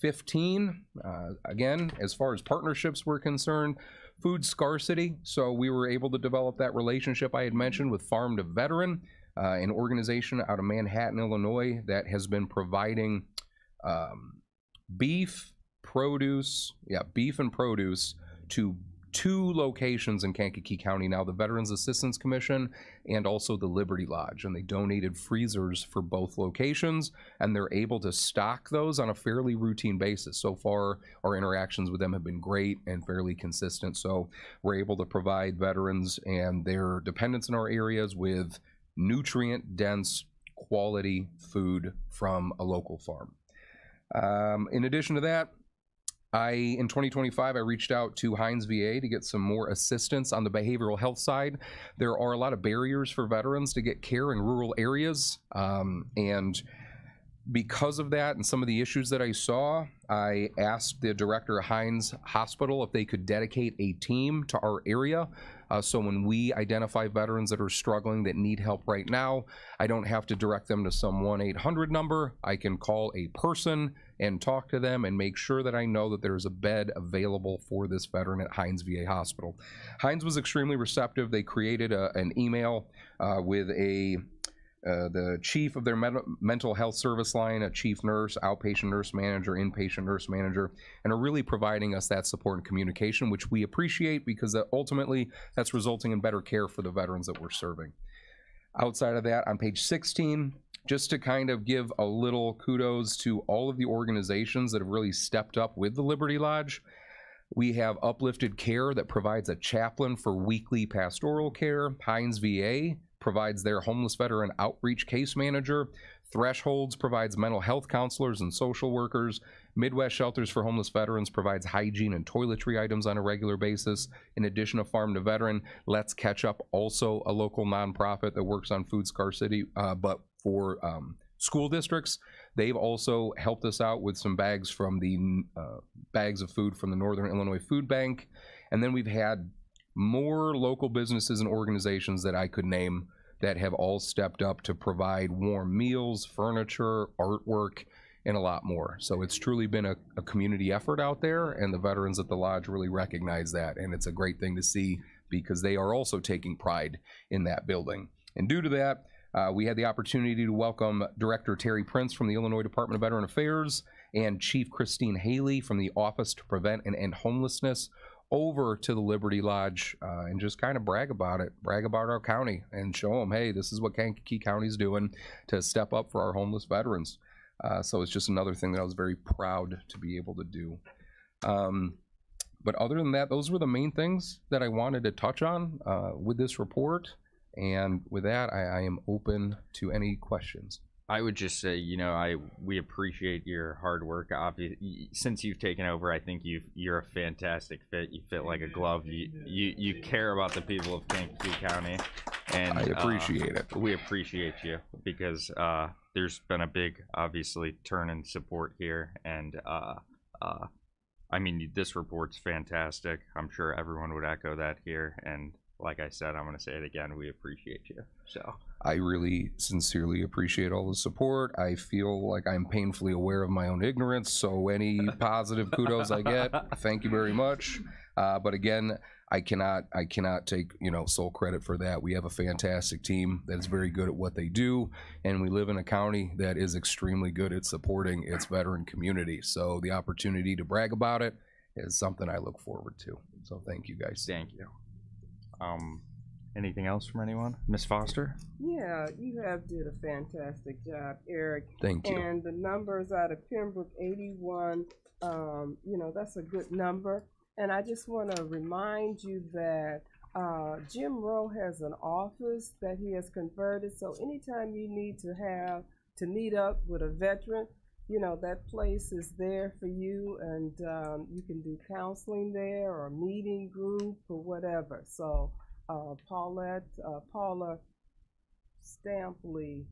Speaker 11: 15. Again, as far as partnerships were concerned, food scarcity. So we were able to develop that relationship I had mentioned with Farm to Veteran, an organization out of Manhattan, Illinois, that has been providing beef and produce to 2 locations in Kankakee County now, the Veterans Assistance Commission and also the Liberty Lodge, and they donated freezers for both locations, and they're able to stock those on a fairly routine basis. So far, our interactions with them have been great and fairly consistent, so we're able to provide veterans and their dependents in our areas with nutrient-dense, quality food from a local farm. In addition to that, in 2025, I reached out to Hines VA to get some more assistance on the behavioral health side. There are a lot of barriers for veterans to get care in rural areas, and because of that and some of the issues that I saw, I asked the director of Hines Hospital if they could dedicate a team to our area. So when we identify veterans that are struggling, that need help right now, I don't have to direct them to some 1-800 number. I can call a person and talk to them and make sure that I know that there's a bed available for this veteran at Hines VA Hospital. Hines was extremely receptive. They created an email with the chief of their mental health service line, a chief nurse, outpatient nurse manager, inpatient nurse manager, and are really providing us that support and communication, which we appreciate because ultimately that's resulting in better care for the veterans that we're serving. Outside of that, on page 16, just to kind of give a little kudos to all of the organizations that have really stepped up with the Liberty Lodge. We have Uplifted Care that provides a chaplain for weekly pastoral care. Hines VA provides their homeless veteran outreach case manager. Thresholds provides mental health counselors and social workers. Midwest Shelters for Homeless Veterans provides hygiene and toiletry items on a regular basis. In addition to Farm to Veteran, Let's Catch Up, also a local nonprofit that works on food scarcity, but for school districts. They've also helped us out with some bags from the bags of food from the Northern Illinois Food Bank. And then we've had more local businesses and organizations that I could name that have all stepped up to provide warm meals, furniture, artwork, and a lot more. So it's truly been a community effort out there, and the veterans at the lodge really recognize that, and it's a great thing to see because they are also taking pride in that building. And due to that, we had the opportunity to welcome Director Terry Prince from the Illinois Department of Veteran Affairs and Chief Christine Haley from the Office to Prevent and End Homelessness over to the Liberty Lodge and just kind of brag about our county and show them, hey, this is what Kankakee County's doing to step up for our homeless veterans. So it's just another thing that I was very proud to be able to do. But other than that, those were the main things that I wanted to touch on with this report. And with that, I am open to any questions.
Speaker 1: I would just say, we appreciate your hard work. Obviously, since you've taken over, I think you're a fantastic fit. You fit like a glove. You care about the people of Kankakee County, and
Speaker 11: I appreciate it.
Speaker 1: We appreciate you because there's been a big, obviously, turn in support here, and I mean, this report's fantastic. I'm sure everyone would echo that here, and like I said, I'm going to say it again. We appreciate you. So
Speaker 11: I really sincerely appreciate all the support. I feel like I'm painfully aware of my own ignorance. So any positive kudos I get, thank you very much. But again, I cannot take sole credit for that. We have a fantastic team that is very good at what they do, and we live in a county that is extremely good at supporting its veteran community. So the opportunity to brag about it is something I look forward to. So thank you guys.
Speaker 1: Thank you. Anything else from anyone? Miss Foster?
Speaker 3: Yeah, you have did a fantastic job, Eric.
Speaker 11: Thank you.
Speaker 3: And the numbers out of Pembroke, 81, that's a good number. And I just want to remind you that Jim Rowe has an office that he has converted. So anytime you need to meet up with a veteran, that place is there for you, and you can do counseling there or a meeting group or whatever. So Paula Stampley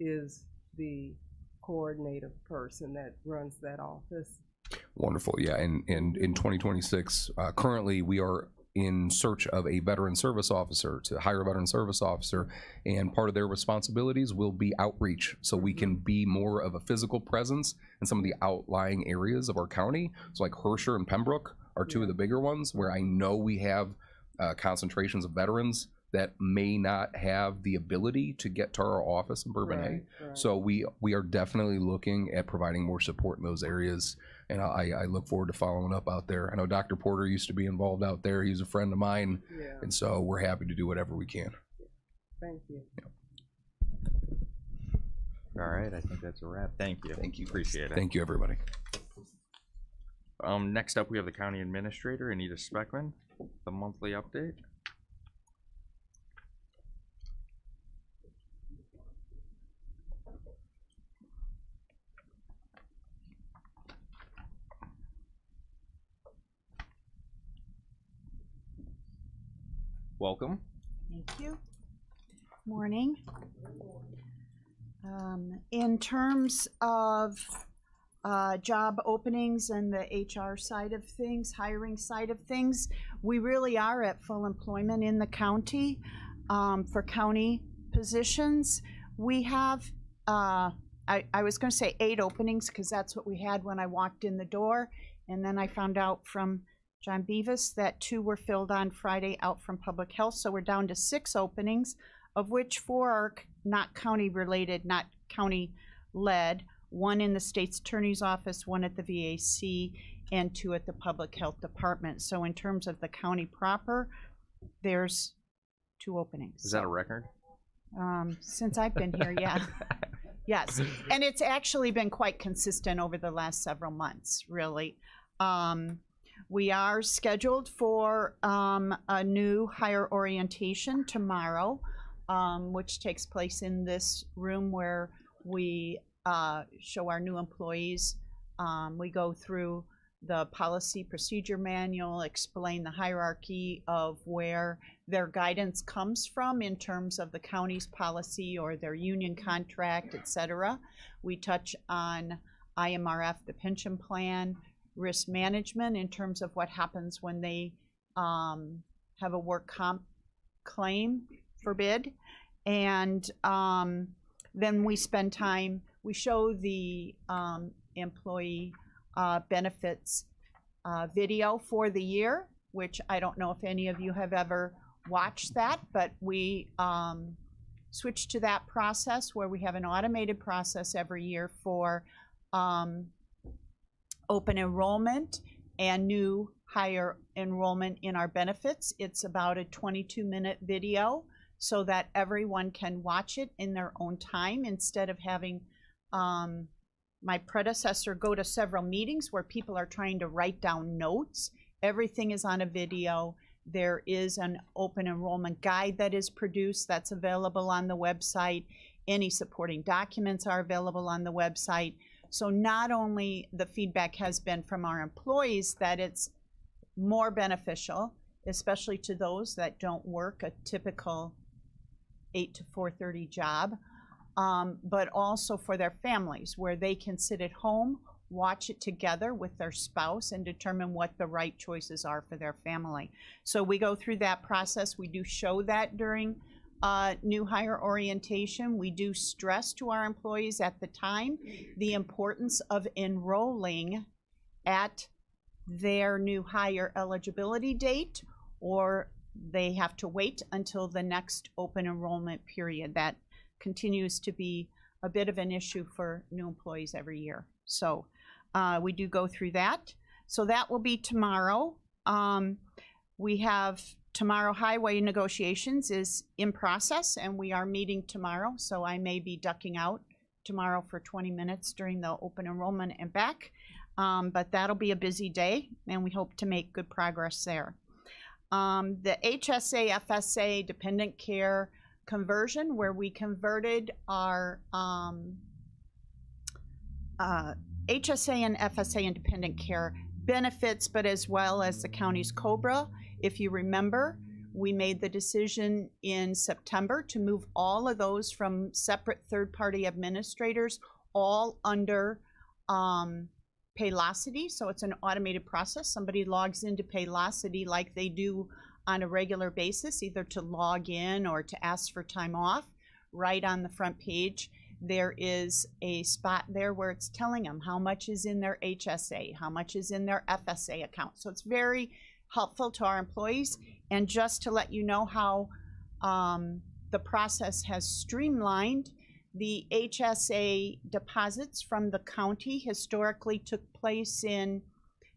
Speaker 3: is the coordinator person that runs that office.
Speaker 11: Wonderful. Yeah. And in 2026, currently we are in search of a veteran service officer, to hire a veteran service officer, and part of their responsibilities will be outreach, so we can be more of a physical presence in some of the outlying areas of our county. So like Herscher and Pembroke are two of the bigger ones where I know we have concentrations of veterans that may not have the ability to get to our office in Bourbonnais.
Speaker 3: Right.
Speaker 11: So we are definitely looking at providing more support in those areas, and I look forward to following up out there. I know Dr. Porter used to be involved out there. He's a friend of mine, and so we're happy to do whatever we can.
Speaker 3: Thank you.
Speaker 1: All right, I think that's a wrap. Thank you.
Speaker 11: Thank you.
Speaker 1: Appreciate it.
Speaker 11: Thank you, everybody.
Speaker 1: Next up, we have the County Administrator, Anita Speckman, the monthly update. Welcome.
Speaker 2: Thank you. Morning. In terms of job openings and the HR side of things, hiring side of things, we really are at full employment in the county for county positions. We have, I was going to say 8 openings because that's what we had when I walked in the door. And then I found out from John Beavis that 2 were filled on Friday out from Public Health. So we're down to 6 openings, of which 4 are not county related, not county led. 1 in the state's attorney's office, 1 at the VAC, and 2 at the Public Health Department. So in terms of the county proper, there's 2 openings.
Speaker 1: Is that a record?
Speaker 2: Since I've been here, yeah. Yes, and it's actually been quite consistent over the last several months, really. We are scheduled for a new hire orientation tomorrow, which takes place in this room where we show our new employees. We go through the policy procedure manual, explain the hierarchy of where their guidance comes from in terms of the county's policy or their union contract, et cetera. We touch on IMRF, the pension plan, risk management in terms of what happens when they have a work comp claim forbid. And then we spend time, we show the employee benefits video for the year, which I don't know if any of you have ever watched that, but we switched to that process where we have an automated process every year for open enrollment and new higher enrollment in our benefits. It's about a 22-minute video so that everyone can watch it in their own time instead of having my predecessor go to several meetings where people are trying to write down notes. Everything is on a video. There is an open enrollment guide that is produced that's available on the website. Any supporting documents are available on the website. So not only the feedback has been from our employees that it's more beneficial, especially to those that don't work a typical 8 to 4:30 job, but also for their families where they can sit at home, watch it together with their spouse and determine what the right choices are for their family. So we go through that process. We do show that during new hire orientation. We do stress to our employees at the time the importance of enrolling at their new hire eligibility date, or they have to wait until the next open enrollment period. That continues to be a bit of an issue for new employees every year. So we do go through that. So that will be tomorrow. We have tomorrow highway negotiations is in process and we are meeting tomorrow. So I may be ducking out tomorrow for 20 minutes during the open enrollment and back. But that'll be a busy day and we hope to make good progress there. The HSA, FSA, dependent care conversion, where we converted our HSA and FSA and dependent care benefits, but as well as the county's COBRA. If you remember, we made the decision in September to move all of those from separate third-party administrators all under Paylocity. So it's an automated process. Somebody logs into Paylocity like they do on a regular basis, either to log in or to ask for time off. Right on the front page, there is a spot there where it's telling them how much is in their HSA, how much is in their FSA account. So it's very helpful to our employees. And just to let you know how the process has streamlined, the HSA deposits from the county historically took place in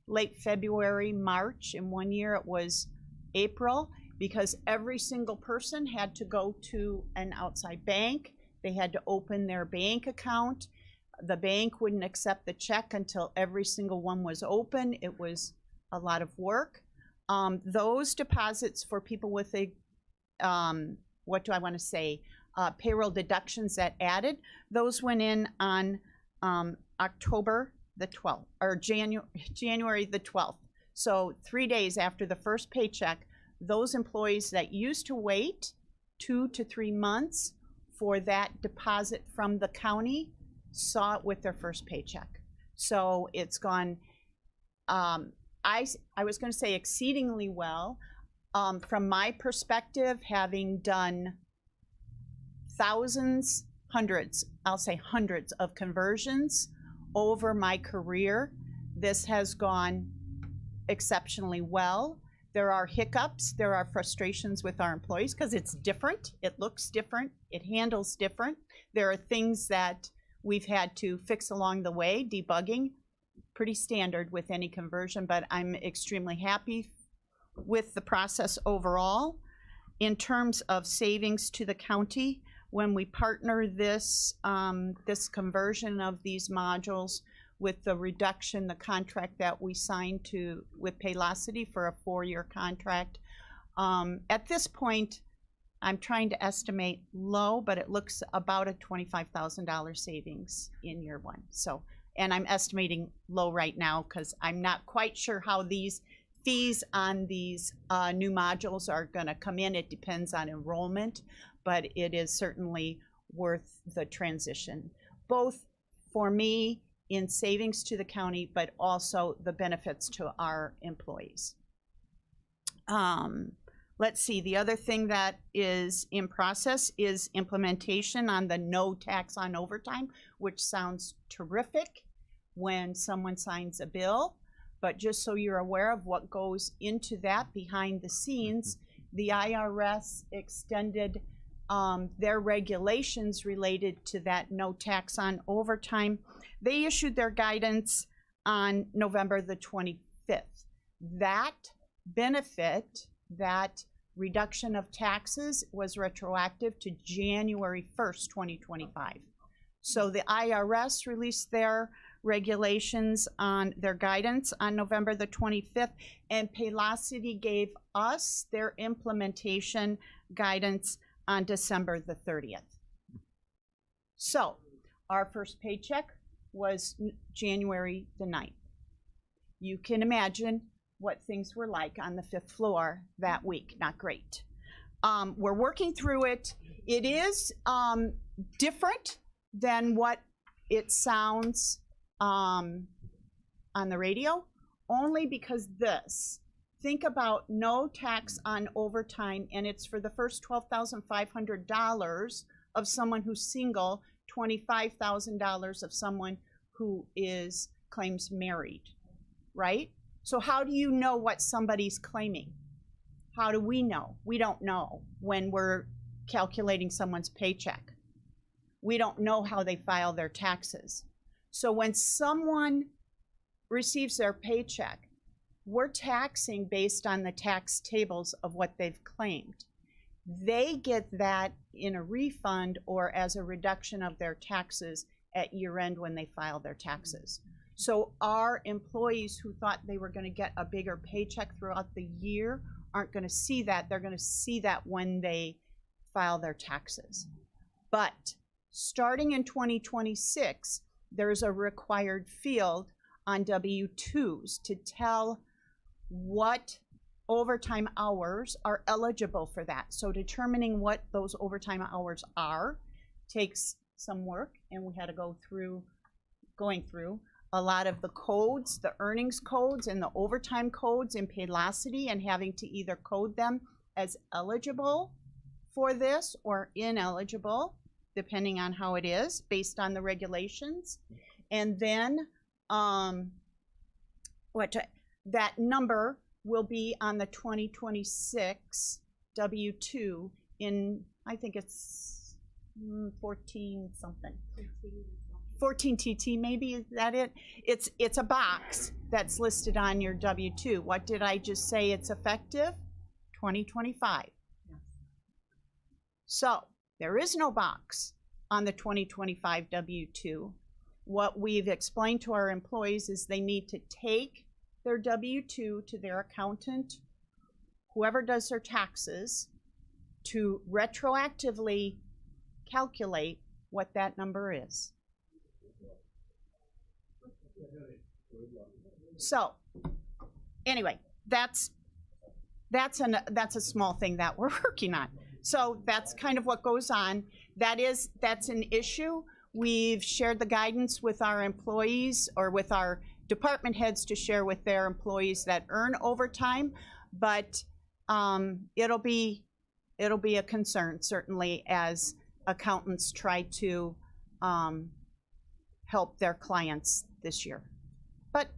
Speaker 2: late February, March. In one year it was April, because every single person had to go to an outside bank. They had to open their bank account. The bank wouldn't accept the check until every single one was open. It was a lot of work. Those deposits for people with a, what do I want to say, payroll deductions that added, those went in on October the 12th, or January the 12th. So 3 days after the first paycheck, those employees that used to wait 2 to 3 months for that deposit from the county saw it with their first paycheck. So it's gone, I was going to say exceedingly well. From my perspective, having done thousands, hundreds, I'll say hundreds of conversions over my career, this has gone exceptionally well. There are hiccups, there are frustrations with our employees because it's different, it looks different, it handles different. There are things that we've had to fix along the way, debugging, pretty standard with any conversion, but I'm extremely happy with the process overall. In terms of savings to the county, when we partner this, this conversion of these modules with the reduction, the contract that we signed with Paylocity for a 4-year contract, at this point, I'm trying to estimate low, but it looks about a $25,000 savings in year 1. So, and I'm estimating low right now because I'm not quite sure how these fees on these new modules are going to come in. It depends on enrollment, but it is certainly worth the transition, both for me in savings to the county, but also the benefits to our employees. Let's see, the other thing that is in process is implementation on the no tax on overtime, which sounds terrific when someone signs a bill. But just so you're aware of what goes into that behind the scenes, the IRS extended their regulations related to that no tax on overtime. They issued their guidance on November the 25th. That benefit, that reduction of taxes, was retroactive to January 1st, 2025. So the IRS released their regulations on their guidance on November the 25th, and Paylocity gave us their implementation guidance on December the 30th. So our first paycheck was January the 9th. You can imagine what things were like on the 5th floor that week. Not great. We're working through it. It is different than what it sounds on the radio, only because think about no tax on overtime, and it's for the first $12,500 of someone who's single, $25,000 of someone who claims married, right? So how do you know what somebody's claiming? How do we know? We don't know when we're calculating someone's paycheck. We don't know how they file their taxes. So when someone receives their paycheck, we're taxing based on the tax tables of what they've claimed. They get that in a refund or as a reduction of their taxes at year end when they file their taxes. So our employees who thought they were going to get a bigger paycheck throughout the year aren't going to see that. They're going to see that when they file their taxes. But starting in 2026, there's a required field on W-2s to tell what overtime hours are eligible for that. So determining what those overtime hours are takes some work, and we had to going through a lot of the codes, the earnings codes and the overtime codes in Paylocity, and having to either code them as eligible for this or ineligible, depending on how it is, based on the regulations. And then that number will be on the 2026 W-2 in, I think it's 14 something. 14 TT, maybe, is that it? It's a box that's listed on your W-2. What did I just say? It's effective 2025. Yes. So there is no box on the 2025 W-2. What we've explained to our employees is they need to take their W-2 to their accountant, whoever does their taxes, to retroactively calculate what that number is. So anyway, that's a small thing that we're working on. So that's kind of what goes on. That's an issue. We've shared the guidance with our employees, or with our department heads to share with their employees that earn overtime, but it'll be a concern, certainly, as accountants try to help their clients this year. But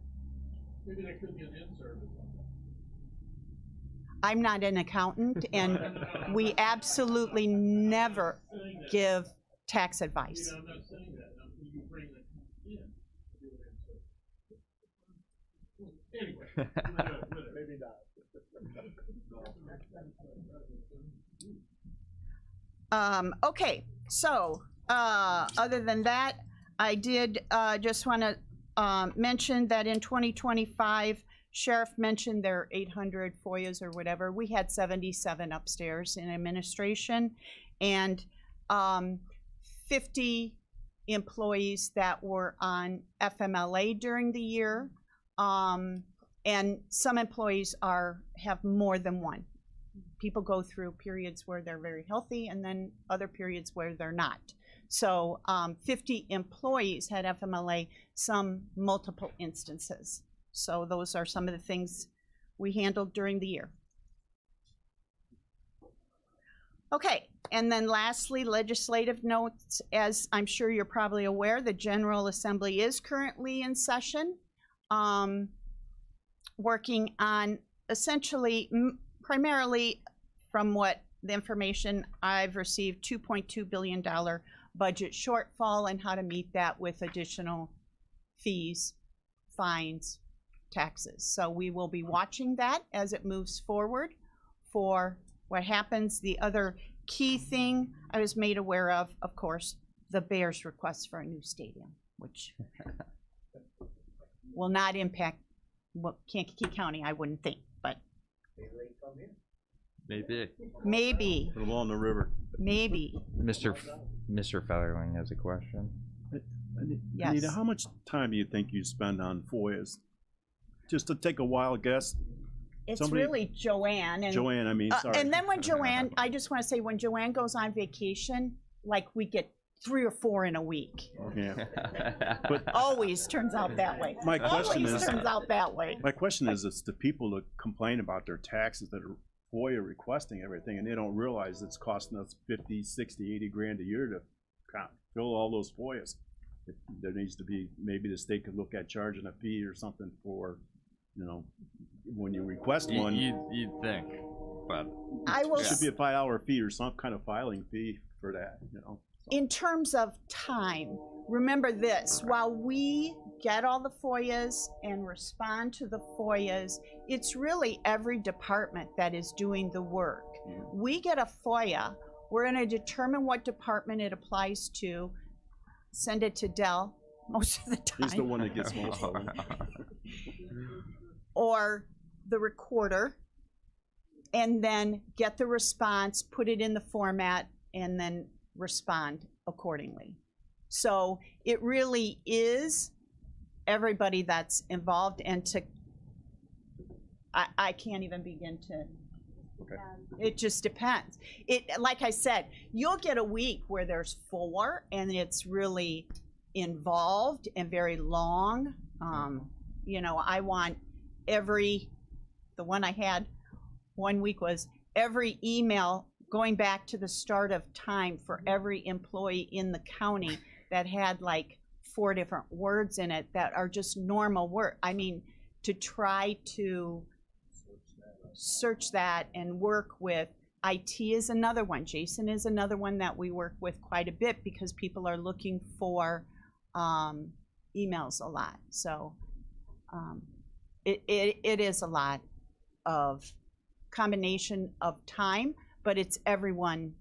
Speaker 9: Maybe there could be an in-service on that.
Speaker 2: I'm not an accountant, and we absolutely never give tax advice.
Speaker 9: I'm not saying that. You bring it in. Anyway, maybe
Speaker 2: not. Okay, so other than that, I did just want to mention that in 2025, Sheriff mentioned there are 800 FOIAs or whatever. We had 77 upstairs in administration, and 50 employees that were on FMLA during the year. and some employees have more than one. People go through periods where they're very healthy and then other periods where they're not. So 50 employees had FMLA, some multiple instances. So those are some of the things we handled during the year. Okay, and then lastly, legislative notes. As I'm sure you're probably aware, the General Assembly is currently in session, working on essentially, primarily from what the information I've received, $2.2 billion budget shortfall and how to meet that with additional fees, fines, taxes. So we will be watching that as it moves forward for what happens. The other key thing I was made aware of course, the Bears' request for a new stadium, which will not impact Kankakee County, I wouldn't think, but maybe,
Speaker 6: Put them on the river.
Speaker 2: maybe.
Speaker 1: Mr. Featherling has a question.
Speaker 2: Yes.
Speaker 6: Anita, how much time do you think you spend on FOIAs? Just to take a wild guess.
Speaker 2: It's
Speaker 6: Somebody-
Speaker 2: really Joanne. And,
Speaker 6: Joanne, I mean, sorry.
Speaker 2: and then when Joanne, I just want to say, when Joanne goes on vacation, like we get 3 or 4 in a week.
Speaker 6: Yeah. But
Speaker 2: Always turns out that way.
Speaker 6: my question
Speaker 2: Always
Speaker 6: is,
Speaker 2: turns out that way.
Speaker 6: my question is, it's the people that complain about their taxes that are FOIA requesting everything, and they don't realize it's costing us 50, 60, 80 grand a year to fill all those FOIAs. There needs to be, maybe the state could look at charging a fee or something for, you know, when you request one.
Speaker 1: You'd think, but
Speaker 2: I will,
Speaker 6: It should be a $5 fee or some kind of filing fee for that, you know.
Speaker 2: in terms of time, remember this, while we get all the FOIAs and respond to the FOIAs, it's really every department that is doing the work. We get a FOIA, we're going to determine what department it applies to, send it to Dell most of the time.
Speaker 6: He's the one that gets most of them.
Speaker 2: Or the recorder, and then get the response, put it in the format, and then respond accordingly. So it really is everybody that's involved, and I can't even begin to.
Speaker 6: Okay.
Speaker 2: It just depends. Like I said, you'll get a week where there's 4 and it's really involved and very long. You know, I want the one I had one week was every email going back to the start of time for every employee in the county that had like 4 different words in it that are just normal words. I mean, to try to search that and work with IT is another one. Jason is another one that we work with quite a bit because people are looking for emails a lot. So it is a lot of combination of time, but it's everyone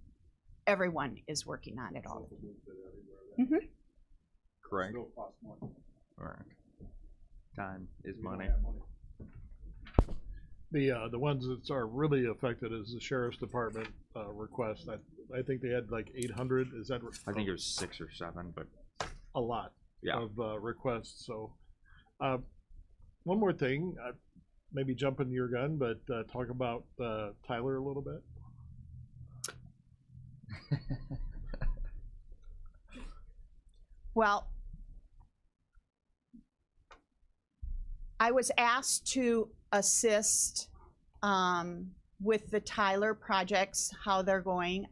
Speaker 2: is working on it all. Mm-hmm.
Speaker 1: correct. Alright. Time is money.
Speaker 9: The ones that are really affected is the sheriff's department request. I think they had like 800. Is that?
Speaker 1: I think it was 6 or 7, but
Speaker 9: a lot
Speaker 1: yeah.
Speaker 9: of requests. So, one more thing, maybe jumping your gun, but talk about Tyler a little bit.
Speaker 2: Well, I was asked to assist with the Tyler projects, how they're going.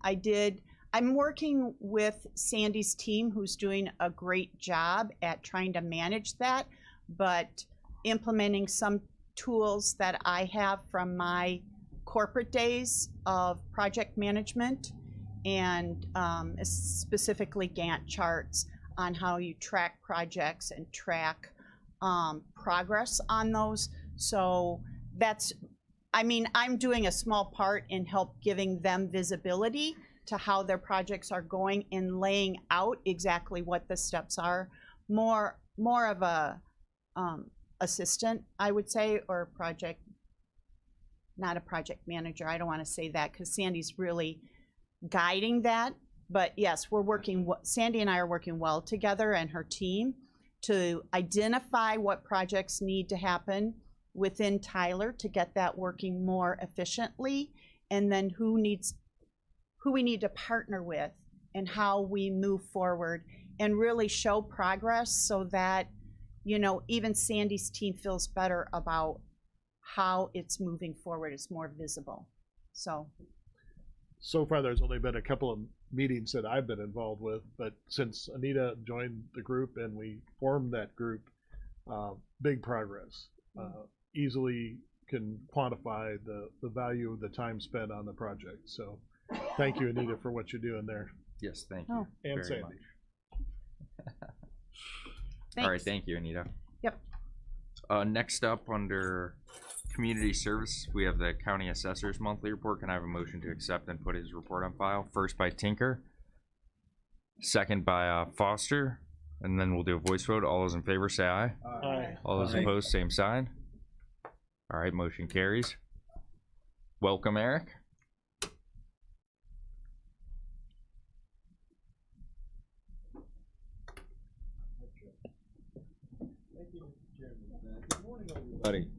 Speaker 2: I'm working with Sandy's team, who's doing a great job at trying to manage that, but implementing some tools that I have from my corporate days of project management, and specifically Gantt charts on how you track projects and track progress on those. So I'm doing a small part in help giving them visibility to how their projects are going and laying out exactly what the steps are. More of a assistant, I would say, or not a project manager. I don't want to say that because Sandy's really guiding that. But yes, Sandy and I are working well together, and her team, to identify what projects need to happen within Tyler to get that working more efficiently, and then who we need to partner with and how we move forward and really show progress so that, even Sandy's team feels better about how it's moving forward. It's more visible.
Speaker 9: So far, there's only been a couple of meetings that I've been involved with, but since Anita joined the group and we formed that group, big progress. Easily can quantify the value of the time spent on the project. So thank you, Anita, for what you're doing there.
Speaker 1: Yes, thank you.
Speaker 2: Oh.
Speaker 9: And
Speaker 1: very
Speaker 9: Sandy.
Speaker 1: much. All right, thank you, Anita.
Speaker 2: Yep.
Speaker 1: Next up, under community service, we have the county assessor's monthly report. Can I have a motion to accept and put his report on file? First by Tinker, second by Foster, and then we'll do a voice vote. All those in favor say aye.
Speaker 9: Aye.
Speaker 1: All those opposed, same sign. All right, motion carries. Welcome, Eric.
Speaker 12: Buddy.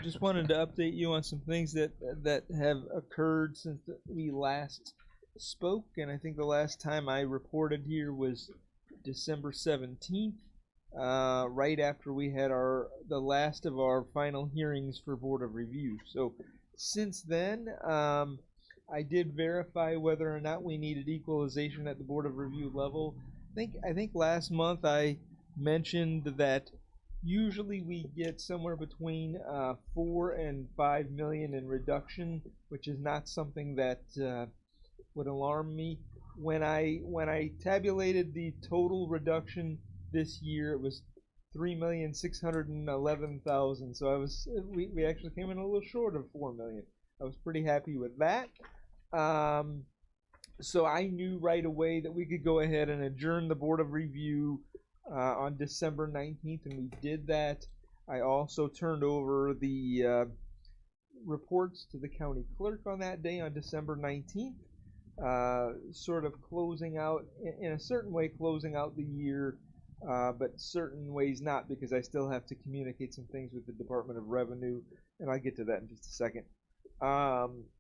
Speaker 12: Just wanted to update you on some things that have occurred since we last spoke, and I think the last time I reported here was December 17th, right after we had the last of our final hearings for Board of Review. So since then, I did verify whether or not we needed equalization at the Board of Review level. I think last month I mentioned that usually we get somewhere between 4 and 5 million in reduction, which is not something that would alarm me. When I tabulated the total reduction this year, it was 3,611,000. So we actually came in a little short of 4 million. I was pretty happy with that. So I knew right away that we could go ahead and adjourn the Board of Review on December 19th, and we did that. I also turned over the reports to the county clerk on that day on December 19th, sort of closing out, in a certain way, closing out the year, but certain ways not, because I still have to communicate some things with the Department of Revenue, and I'll get to that in just a second.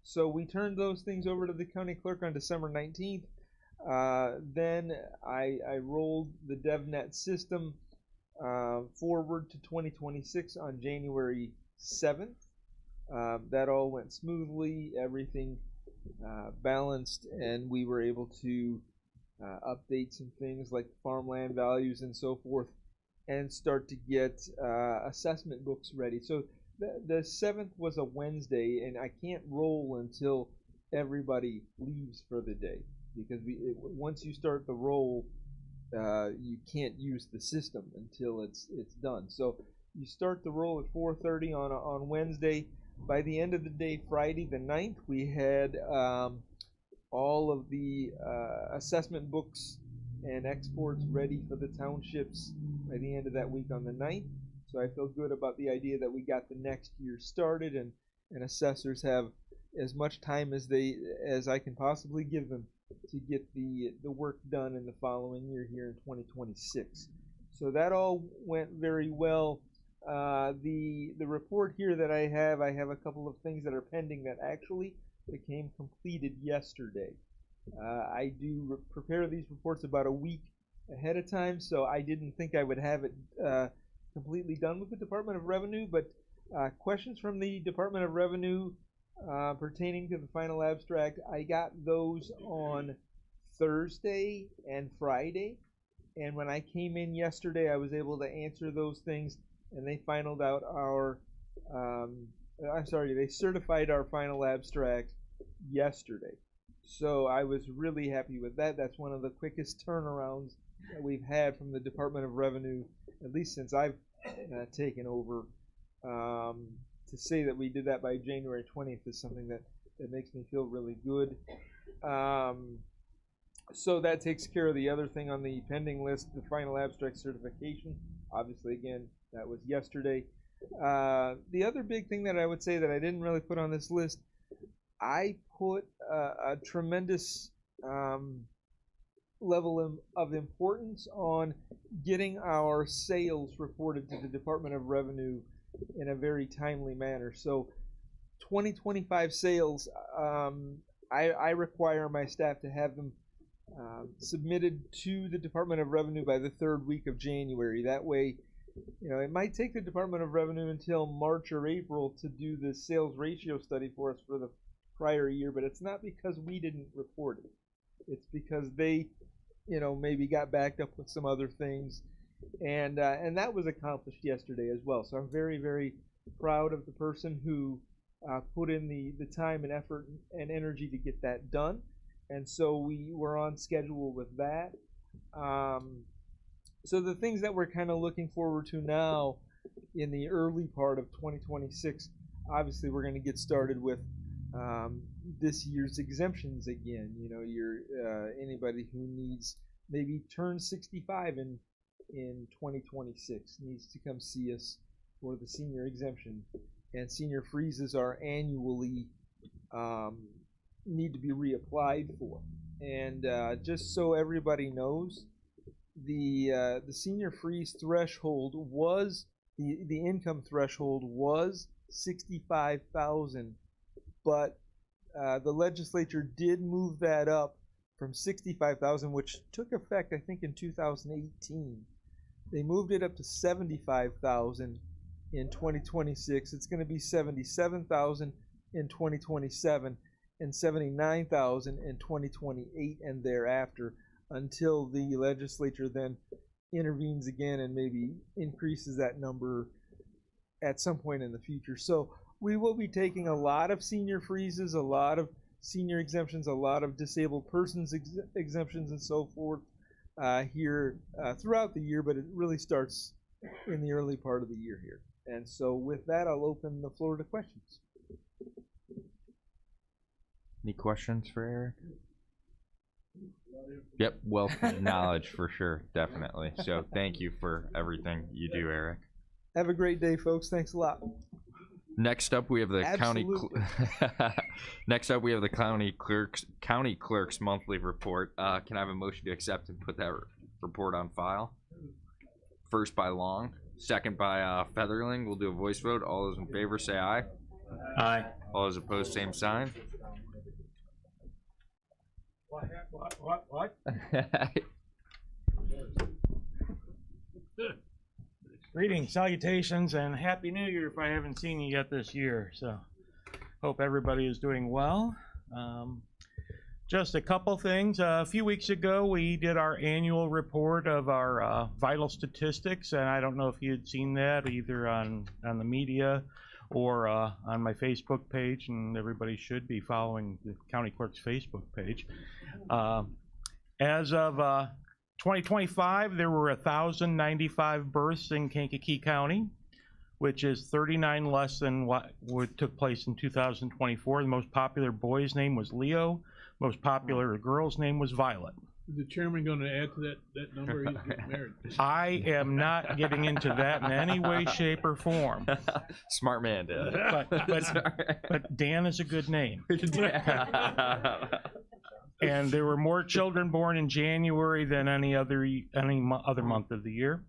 Speaker 12: So we turned those things over to the county clerk on December 19th. Then I rolled the DevNet system forward to 2026 on January 7th. That all went smoothly, everything balanced, and we were able to update some things like farmland values and so forth, and start to get assessment books ready. So the 7th was a Wednesday, and I can't roll until everybody leaves for the day, because once you start the roll, you can't use the system until it's done. So you start the roll at 4:30 on Wednesday. By the end of the day, Friday the 9th, we had all of the assessment books and exports ready for the townships by the end of that week on the 9th. So I feel good about the idea that we got the next year started, and assessors have as much time as I can possibly give them to get the work done in the following year here in 2026. So that all went very well. The report here that I have a couple of things that are pending that actually became completed yesterday. I do prepare these reports about a week ahead of time, so I didn't think I would have it completely done with the Department of Revenue, but questions from the Department of Revenue pertaining to the final abstract, I got those on Thursday and Friday, and when I came in yesterday, I was able to answer those things, and they they certified our final abstract yesterday. So I was really happy with that. That's one of the quickest turnarounds that we've had from the Department of Revenue, at least since I've taken over. To say that we did that by January 20th is something that makes me feel really good. So that takes care of the other thing on the pending list, the final abstract certification. Obviously, again, that was yesterday. The other big thing that I would say that I didn't really put on this list, I put a tremendous level of importance on getting our sales reported to the Department of Revenue in a very timely manner. So 2025 sales, I require my staff to have them submitted to the Department of Revenue by the 3rd week of January. That way, you know, it might take the Department of Revenue until March or April to do the sales ratio study for us for the prior year, but it's not because we didn't report it. It's because they, you know, maybe got backed up with some other things, and that was accomplished yesterday as well. So I'm very, very proud of the person who put in the time and effort and energy to get that done, and so we were on schedule with that. So the things that we're kind of looking forward to now in the early part of 2026, obviously we're going to get started with this year's exemptions again. You know, anybody who needs maybe turn 65 in 2026 needs to come see us for the senior exemption. And senior freezes are annually need to be reapplied for. And just so everybody knows, the senior freeze threshold was the income threshold was 65,000, but the legislature did move that up from 65,000, which took effect I think in 2018. They moved it up to 75,000 in 2026. It's going to be 77,000 in 2027 and 79,000 in 2028 and thereafter, until the legislature then intervenes again and maybe increases that number at some point in the future. So we will be taking a lot of senior freezes, a lot of senior exemptions, a lot of disabled persons exemptions and so forth here throughout the year, but it really starts in the early part of the year here. And so with that, I'll open the floor to questions.
Speaker 1: Any questions for Eric? Yep, wealth of knowledge for sure, definitely. So thank you for everything you do, Eric.
Speaker 12: Have a great day, folks. Thanks a lot.
Speaker 1: Next up, we have the
Speaker 12: Absolutely.
Speaker 1: Next up, we have the county clerk's monthly report. Can I have a motion to accept and put that report on file? First by Long, second by Featherling. We'll do a voice vote. All those in favor say aye.
Speaker 4: Aye.
Speaker 1: All those opposed, same sign.
Speaker 4: What? Greetings, salutations, and Happy New Year if I haven't seen you yet this year. So, hope everybody is doing well. Just a couple things. A few weeks ago, we did our annual report of our vital statistics, and I don't know if you had seen that either on the media or on my Facebook page, and everybody should be following the county clerk's Facebook page. As of 2025, there were 1,095 births in Kankakee County, which is 39 less than what took place in 2024. The most popular boy's name was Leo. Most popular girl's name was Violet.
Speaker 9: Is the chairman going to add to that number? He's getting married.
Speaker 4: I am not getting into that in any way, shape, or form.
Speaker 1: Smart man, Dad.
Speaker 4: But Dan is a good name. And there were more children born in January than any other month of the year.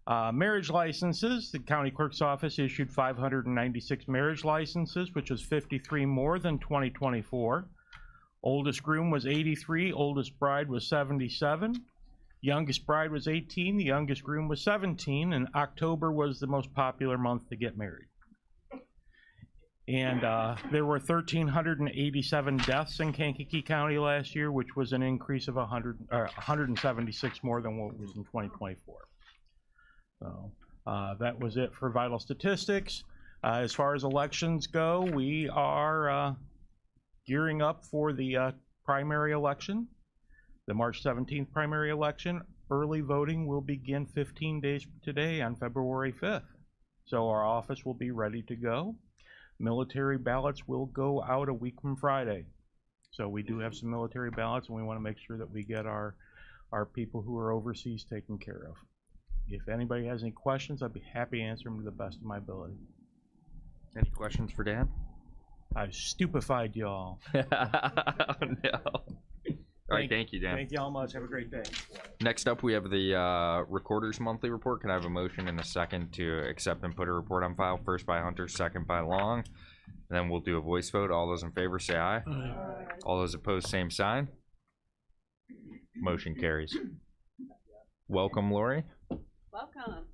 Speaker 4: Marriage licenses, the county clerk's office issued 596 marriage licenses, which was 53 more than 2024. Oldest groom was 83, oldest bride was 77. Youngest bride was 18, the youngest groom was 17, and October was the most popular month to get married. And there were 1,387 deaths in Kankakee County last year, which was an increase of 176 more than what was in 2024. So that was it for vital statistics. As far as elections go, we are gearing up for the primary election, the March 17th primary election. Early voting will begin 15 days from today on February 5th. So our office will be ready to go. Military ballots will go out a week from Friday. So we do have some military ballots, and we want to make sure that we get our people who are overseas taken care of. If anybody has any questions, I'd be happy to answer them to the best of my ability.
Speaker 1: Any questions for Dan?
Speaker 4: I've stupefied y'all.
Speaker 1: Oh, no. All right, right, thank you, Dan.
Speaker 4: Thank you all much. Have a great day.
Speaker 1: Next up, we have the Recorder's Monthly Report. Can I have a motion and a second to accept and put a report on file? First by Hunter, second by Long. And then we'll do a voice vote. All those in favor say aye.
Speaker 9: Aye.
Speaker 1: All those opposed, same sign. Motion carries. Welcome, Lori.
Speaker 13: Welcome.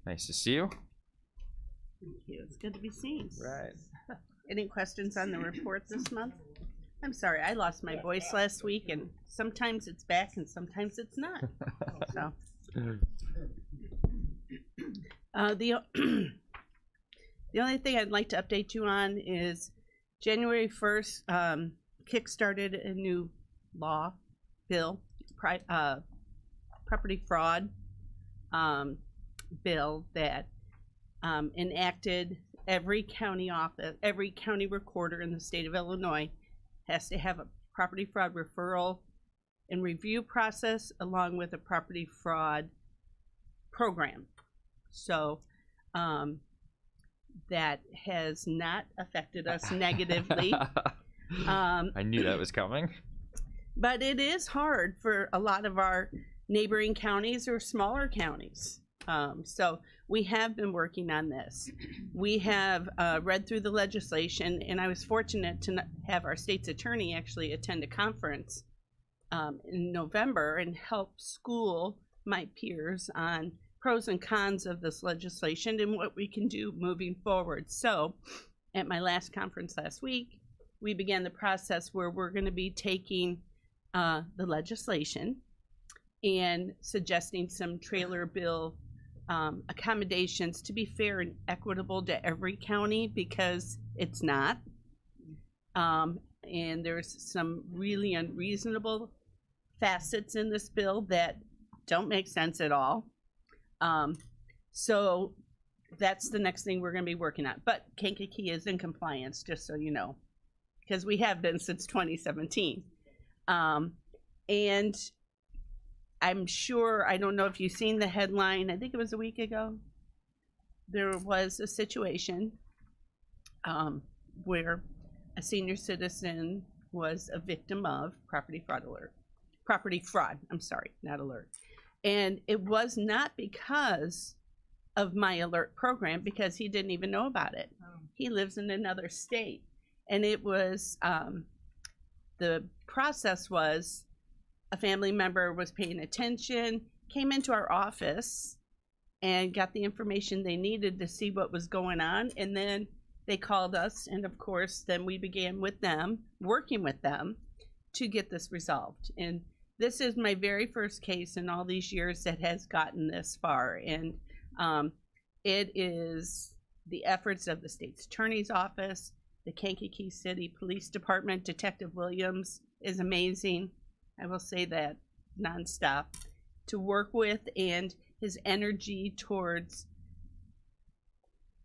Speaker 1: Nice to see you.
Speaker 13: Thank you. It's good to be seen.
Speaker 1: Right.
Speaker 13: Any questions on the report this month? I'm sorry, I lost my voice last week, and sometimes it's back and sometimes it's not. So, the only thing I'd like to update you on is January 1st kickstarted a new bill, property fraud bill that enacted every county recorder in the state of Illinois has to have a property fraud referral and review process along with a property fraud program. So that has not affected us negatively.
Speaker 1: I knew that was coming.
Speaker 13: But it is hard for a lot of our neighboring counties or smaller counties. So we have been working on this. We have read through the legislation, and I was fortunate to have our state's attorney actually attend a conference in November and help school my peers on pros and cons of this legislation and what we can do moving forward. So at my last conference last week, we began the process where we're going to be taking the legislation and suggesting some trailer bill accommodations to be fair and equitable to every county, because it's not. And there's some really unreasonable facets in this bill that don't make sense at all. So that's the next thing we're going to be working on. But Kankakee is in compliance, just so you know, because we have been since 2017. And I'm sure, I don't know if you've seen the headline, I think it was a week ago, there was a situation where a senior citizen was a victim of property fraud, I'm sorry, not alert. And it was not because of my alert program, because he didn't even know about it. He lives in another state. And it was, the process was, a family member was paying attention, came into our office and got the information they needed to see what was going on. And then they called us. And of course, then we began with them, working with them to get this resolved. And this is my very first case in all these years that has gotten this far. And it is the efforts of the state's attorney's office, the Kankakee City Police Department. Detective Williams is amazing. I will say that nonstop to work with, and his energy towards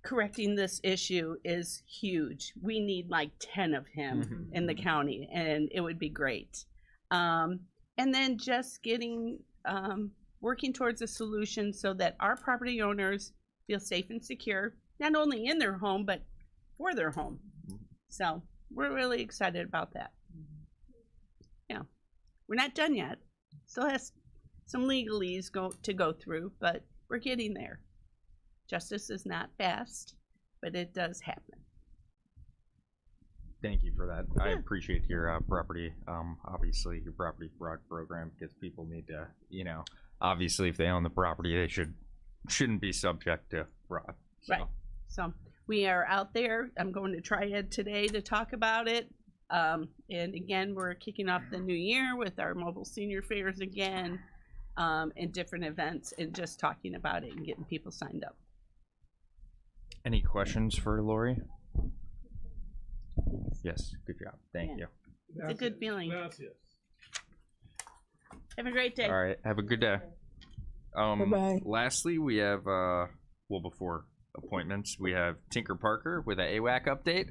Speaker 13: correcting this issue is huge. We need like 10 of him in the county, and it would be great. And then just getting, working towards a solution so that our property owners feel safe and secure, not only in their home, but for their home. So we're really excited about that. Yeah. We're not done yet. Still has some legalese to go through, but we're getting there. Justice is not fast, but it does happen.
Speaker 1: Thank you for that. I appreciate your property, obviously your property fraud program, because people need to, you know, obviously if they own the property, they shouldn't be subject to fraud. So.
Speaker 13: Right. So we are out there. I'm going to Triad today to talk about it. And again, we're kicking off the new year with our mobile senior fairs again, and different events, and just talking about it and getting people signed up.
Speaker 1: Any questions for Lori? Yes, good job. Thank you.
Speaker 13: It's a good feeling. Have a great day.
Speaker 1: All right, have a good day.
Speaker 3: Bye-bye.
Speaker 1: Lastly, we have, well, before appointments, we have Tinker Parker with an AWAC update.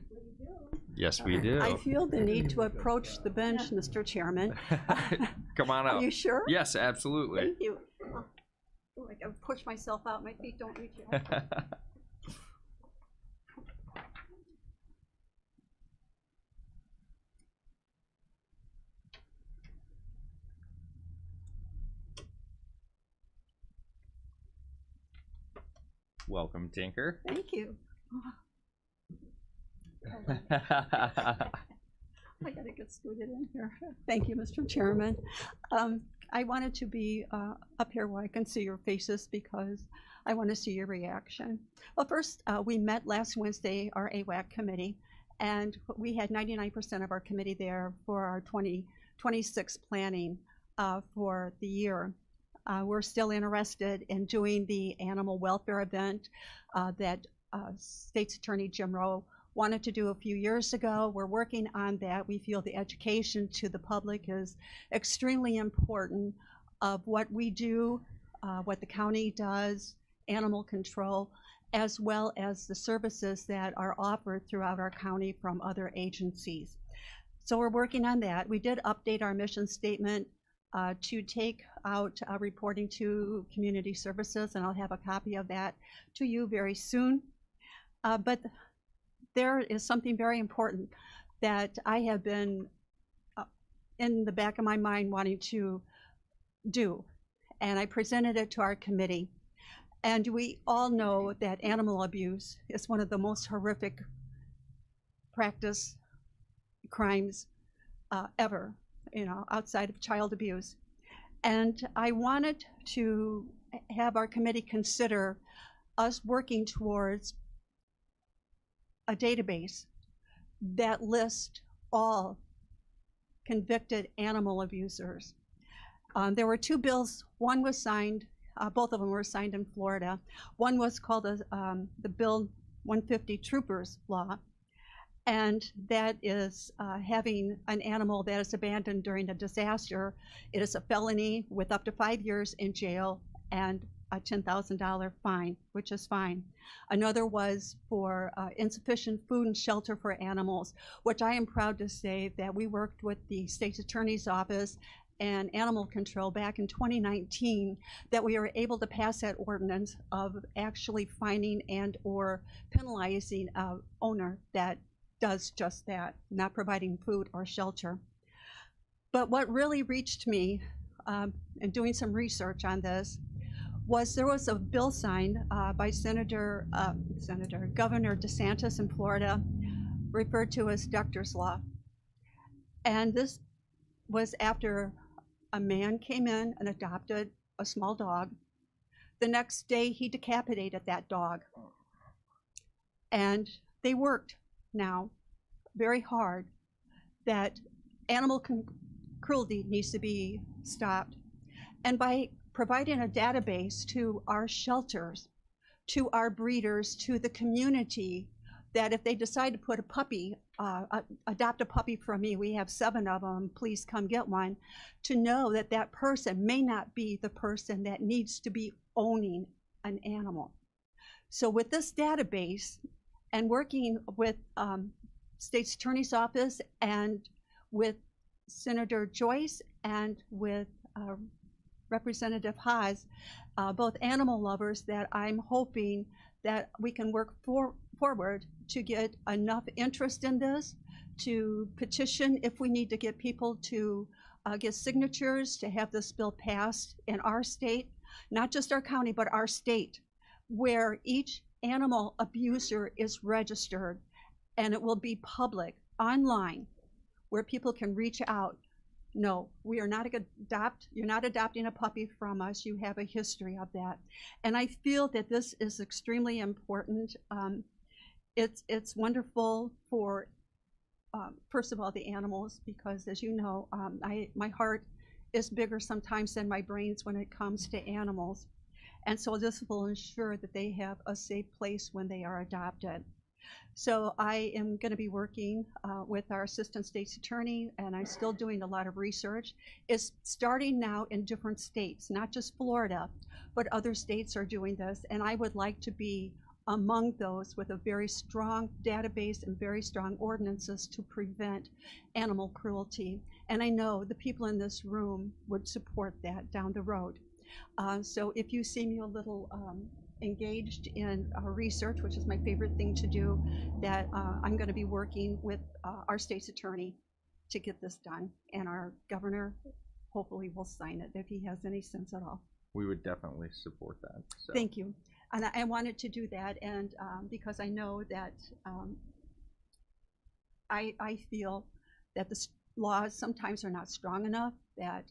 Speaker 1: Yes, we do.
Speaker 14: I feel the need to approach the bench, Mr. Chairman.
Speaker 1: Come on up.
Speaker 14: Are you sure?
Speaker 1: Yes, absolutely.
Speaker 14: Thank you. Oh, I gotta push myself out. My feet don't reach out.
Speaker 1: Welcome, Tinker.
Speaker 14: Thank you. I gotta get scooted in here. Thank you, Mr. Chairman. I wanted to be up here where I can see your faces because I want to see your reaction. Well, first, we met last Wednesday, our AWAC committee, and we had 99% of our committee there for our 2026 planning for the year. We're still interested in doing the animal welfare event that State's Attorney Jim Rowe wanted to do a few years ago. We're working on that. We feel the education to the public is extremely important of what we do, what the county does, animal control, as well as the services that are offered throughout our county from other agencies. So we're working on that. We did update our mission statement to take out reporting to community services, and I'll have a copy of that to you very soon. But there is something very important that I have been in the back of my mind wanting to do, and I presented it to our committee. And we all know that animal abuse is one of the most horrific crimes ever, outside of child abuse. And I wanted to have our committee consider us working towards a database that lists all convicted animal abusers. There were two bills. One was signed, both of them were signed in Florida. One was called the Bill 150 Troopers Law, and that is having an animal that is abandoned during a disaster. It is a felony with up to 5 years in jail and a $10,000 fine, which is fine. Another was for insufficient food and shelter for animals, which I am proud to say that we worked with the State's Attorney's Office and Animal Control back in 2019, that we were able to pass that ordinance of actually fining and or penalizing an owner that does just that, not providing food or shelter. But what really reached me in doing some research on this was there was a bill signed by Governor DeSantis in Florida, referred to as Doctor's Law. And this was after a man came in and adopted a small dog. The next day he decapitated that dog. And they worked now very hard that animal cruelty needs to be stopped. And by providing a database to our shelters, to our breeders, to the community, that if they decide to put a puppy, adopt a puppy from me, we have 7 of them, please come get one, to know that that person may not be the person that needs to be owning an animal. So with this database and working with State's Attorney's Office and with Senator Joyce and with Representative Haas, both animal lovers, that I'm hoping that we can work forward to get enough interest in this, to petition if we need to get people to get signatures to have this bill passed in our state, not just our county, but our state, where each animal abuser is registered, and it will be public, online, where people can reach out. No, we are not you're not adopting a puppy from us. You have a history of that. And I feel that this is extremely important. It's wonderful for, first of all, the animals, because as you know, my heart is bigger sometimes than my brains when it comes to animals. And so this will ensure that they have a safe place when they are adopted. So I am going to be working with our Assistant State's Attorney, and I'm still doing a lot of research. It's starting now in different states, not just Florida, but other states are doing this, and I would like to be among those with a very strong database and very strong ordinances to prevent animal cruelty. And I know the people in this room would support that down the road. So if you see me a little engaged in research, which is my favorite thing to do, that I'm going to be working with our state's attorney to get this done, and our governor hopefully will sign it if he has any sense at all.
Speaker 1: We would definitely support that. So.
Speaker 2: Thank you.
Speaker 14: And I wanted to do that, and because I know that I feel that the laws sometimes are not strong enough, that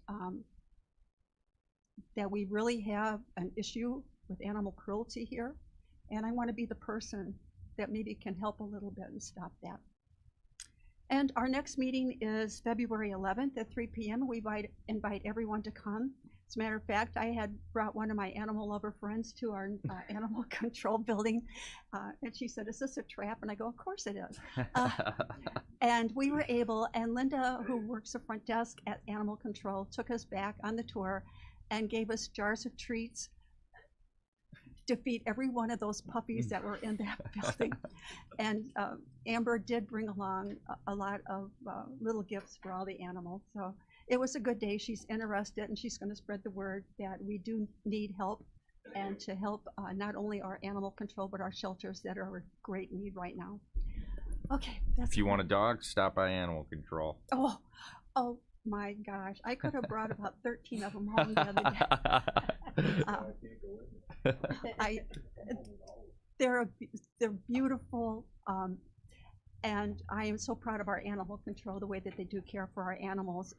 Speaker 14: that we really have an issue with animal cruelty here, and I want to be the person that maybe can help a little bit and stop that. And our next meeting is February 11th at 3 p.m. We invite everyone to come. As a matter of fact, I had brought one of my animal lover friends to our animal control building, and she said, "Is this a trap?" And I go, "Of course it is." And we were able, and Linda, who works the front desk at Animal Control, took us back on the tour and gave us jars of treats to feed every one of those puppies that were in that building. And Amber did bring along a lot of little gifts for all the animals. So it was a good day. She's interested, and she's going to spread the word that we do need help, and to help not only our animal control, but our shelters that are in great need right now. Okay.
Speaker 1: If you want a dog, stop by Animal Control.
Speaker 14: Oh my gosh. I could have brought about 13 of them home the other day. They're beautiful, and I am so proud of our animal control, the way that they do care for our animals.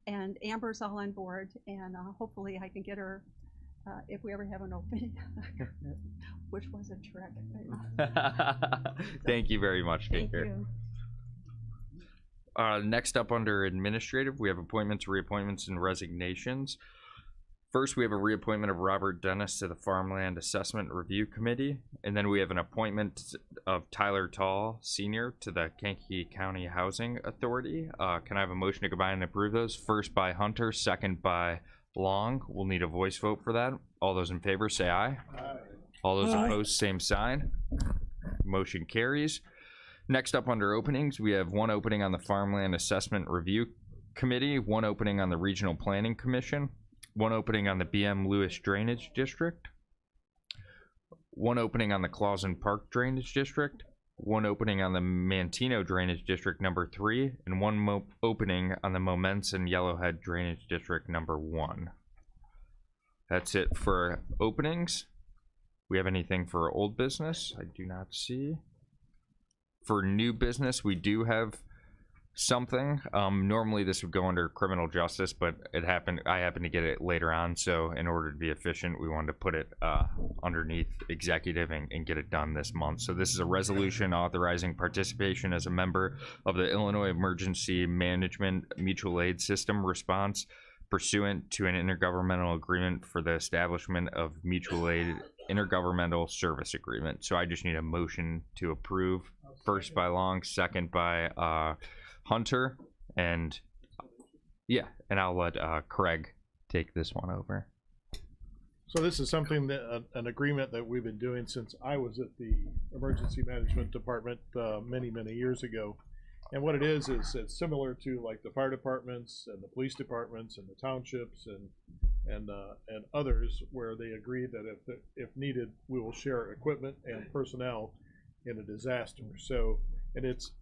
Speaker 14: And Amber's all on board, and hopefully I can get her if we ever have an opening, which was a trick.
Speaker 1: Thank you very much,
Speaker 14: Thank
Speaker 1: Tinker.
Speaker 14: you.
Speaker 1: Next up under administrative, we have appointments, reappointments, and resignations. First, we have a reappointment of Robert Dennis to the Farmland Assessment Review Committee, and then we have an appointment of Tyler Tall, Sr. to the Kankakee County Housing Authority. Can I have a motion to combine and approve those? First by Hunter, second by Long. We'll need a voice vote for that. All those in favor say aye. Aye. All those opposed, same sign. Motion carries. Next up under openings, we have one opening on the Farmland Assessment Review Committee, one opening on the Regional Planning Commission, one opening on the BM Lewis Drainage District, one opening on the Clausen Park Drainage District, one opening on the Mantino Drainage District number 3, and one opening on the Moments and Yellowhead Drainage District number 1. That's it for openings. We have anything for old business? I do not see. For new business, we do have something. Normally this would go under criminal justice, but I happened to get it later on, so in order to be efficient, we wanted to put it underneath executive and get it done this month. So this is a resolution authorizing participation as a member of the Illinois Emergency Management Mutual Aid System response pursuant to an intergovernmental agreement for the establishment of mutual aid intergovernmental service agreement. So I just need a motion to approve. First by Long, second by Hunter, and yeah, and I'll let Craig take this one over.
Speaker 15: So this is something that an agreement that we've been doing since I was at the Emergency Management Department many years ago. And what it is it's similar to like the fire departments and the police departments and the townships and others, where they agree that if needed, we will share equipment and personnel in a disaster. So, and it's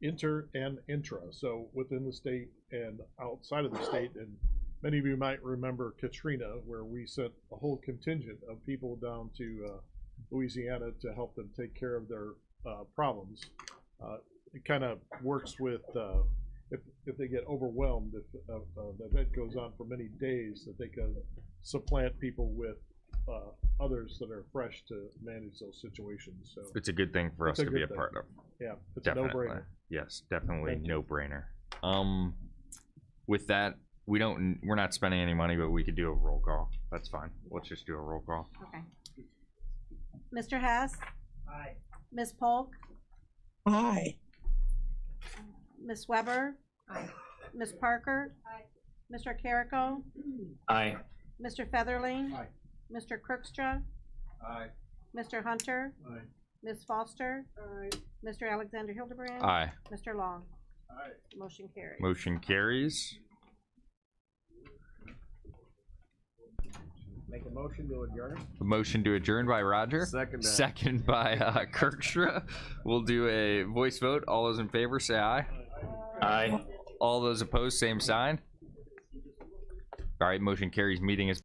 Speaker 15: inter and intra, so within the state and outside of the state. And many of you might remember Katrina, where we sent a whole contingent of people down to Louisiana to help them take care of their problems. It kind of works with if they get overwhelmed, if the event goes on for many days, that they can supplant people with others that are fresh to manage those situations. So
Speaker 1: it's a good thing for us to be a part of.
Speaker 15: Yeah, it's
Speaker 1: Definitely.
Speaker 15: a no-brainer.
Speaker 1: Yes, definitely no-brainer. With that, we're not spending any money, but we could do a roll call. That's fine. Let's just do a roll call.
Speaker 16: Okay. Mr. Hess?
Speaker 12: Aye.
Speaker 16: Ms. Polk?
Speaker 12: Aye.
Speaker 16: Ms. Weber? Aye. Ms. Parker? Aye. Mr. Carrico?
Speaker 12: Aye.
Speaker 16: Mr. Featherling?
Speaker 12: Aye.
Speaker 16: Mr. Kirkstra?
Speaker 12: Aye.
Speaker 16: Mr. Hunter?
Speaker 15: Aye.
Speaker 16: Ms. Foster? Aye. Mr. Alexander Hildebrand?
Speaker 1: Aye.
Speaker 16: Mr. Long?
Speaker 15: Aye.
Speaker 16: Motion carries.
Speaker 1: Motion carries.
Speaker 6: Make a motion to adjourn.
Speaker 1: A motion to adjourn by Roger.
Speaker 6: Second.
Speaker 1: Second by Kirkstra. We'll do a voice vote. All those in favor say aye.
Speaker 12: Aye.
Speaker 1: All those opposed, same sign. All right, motion carries. Meeting is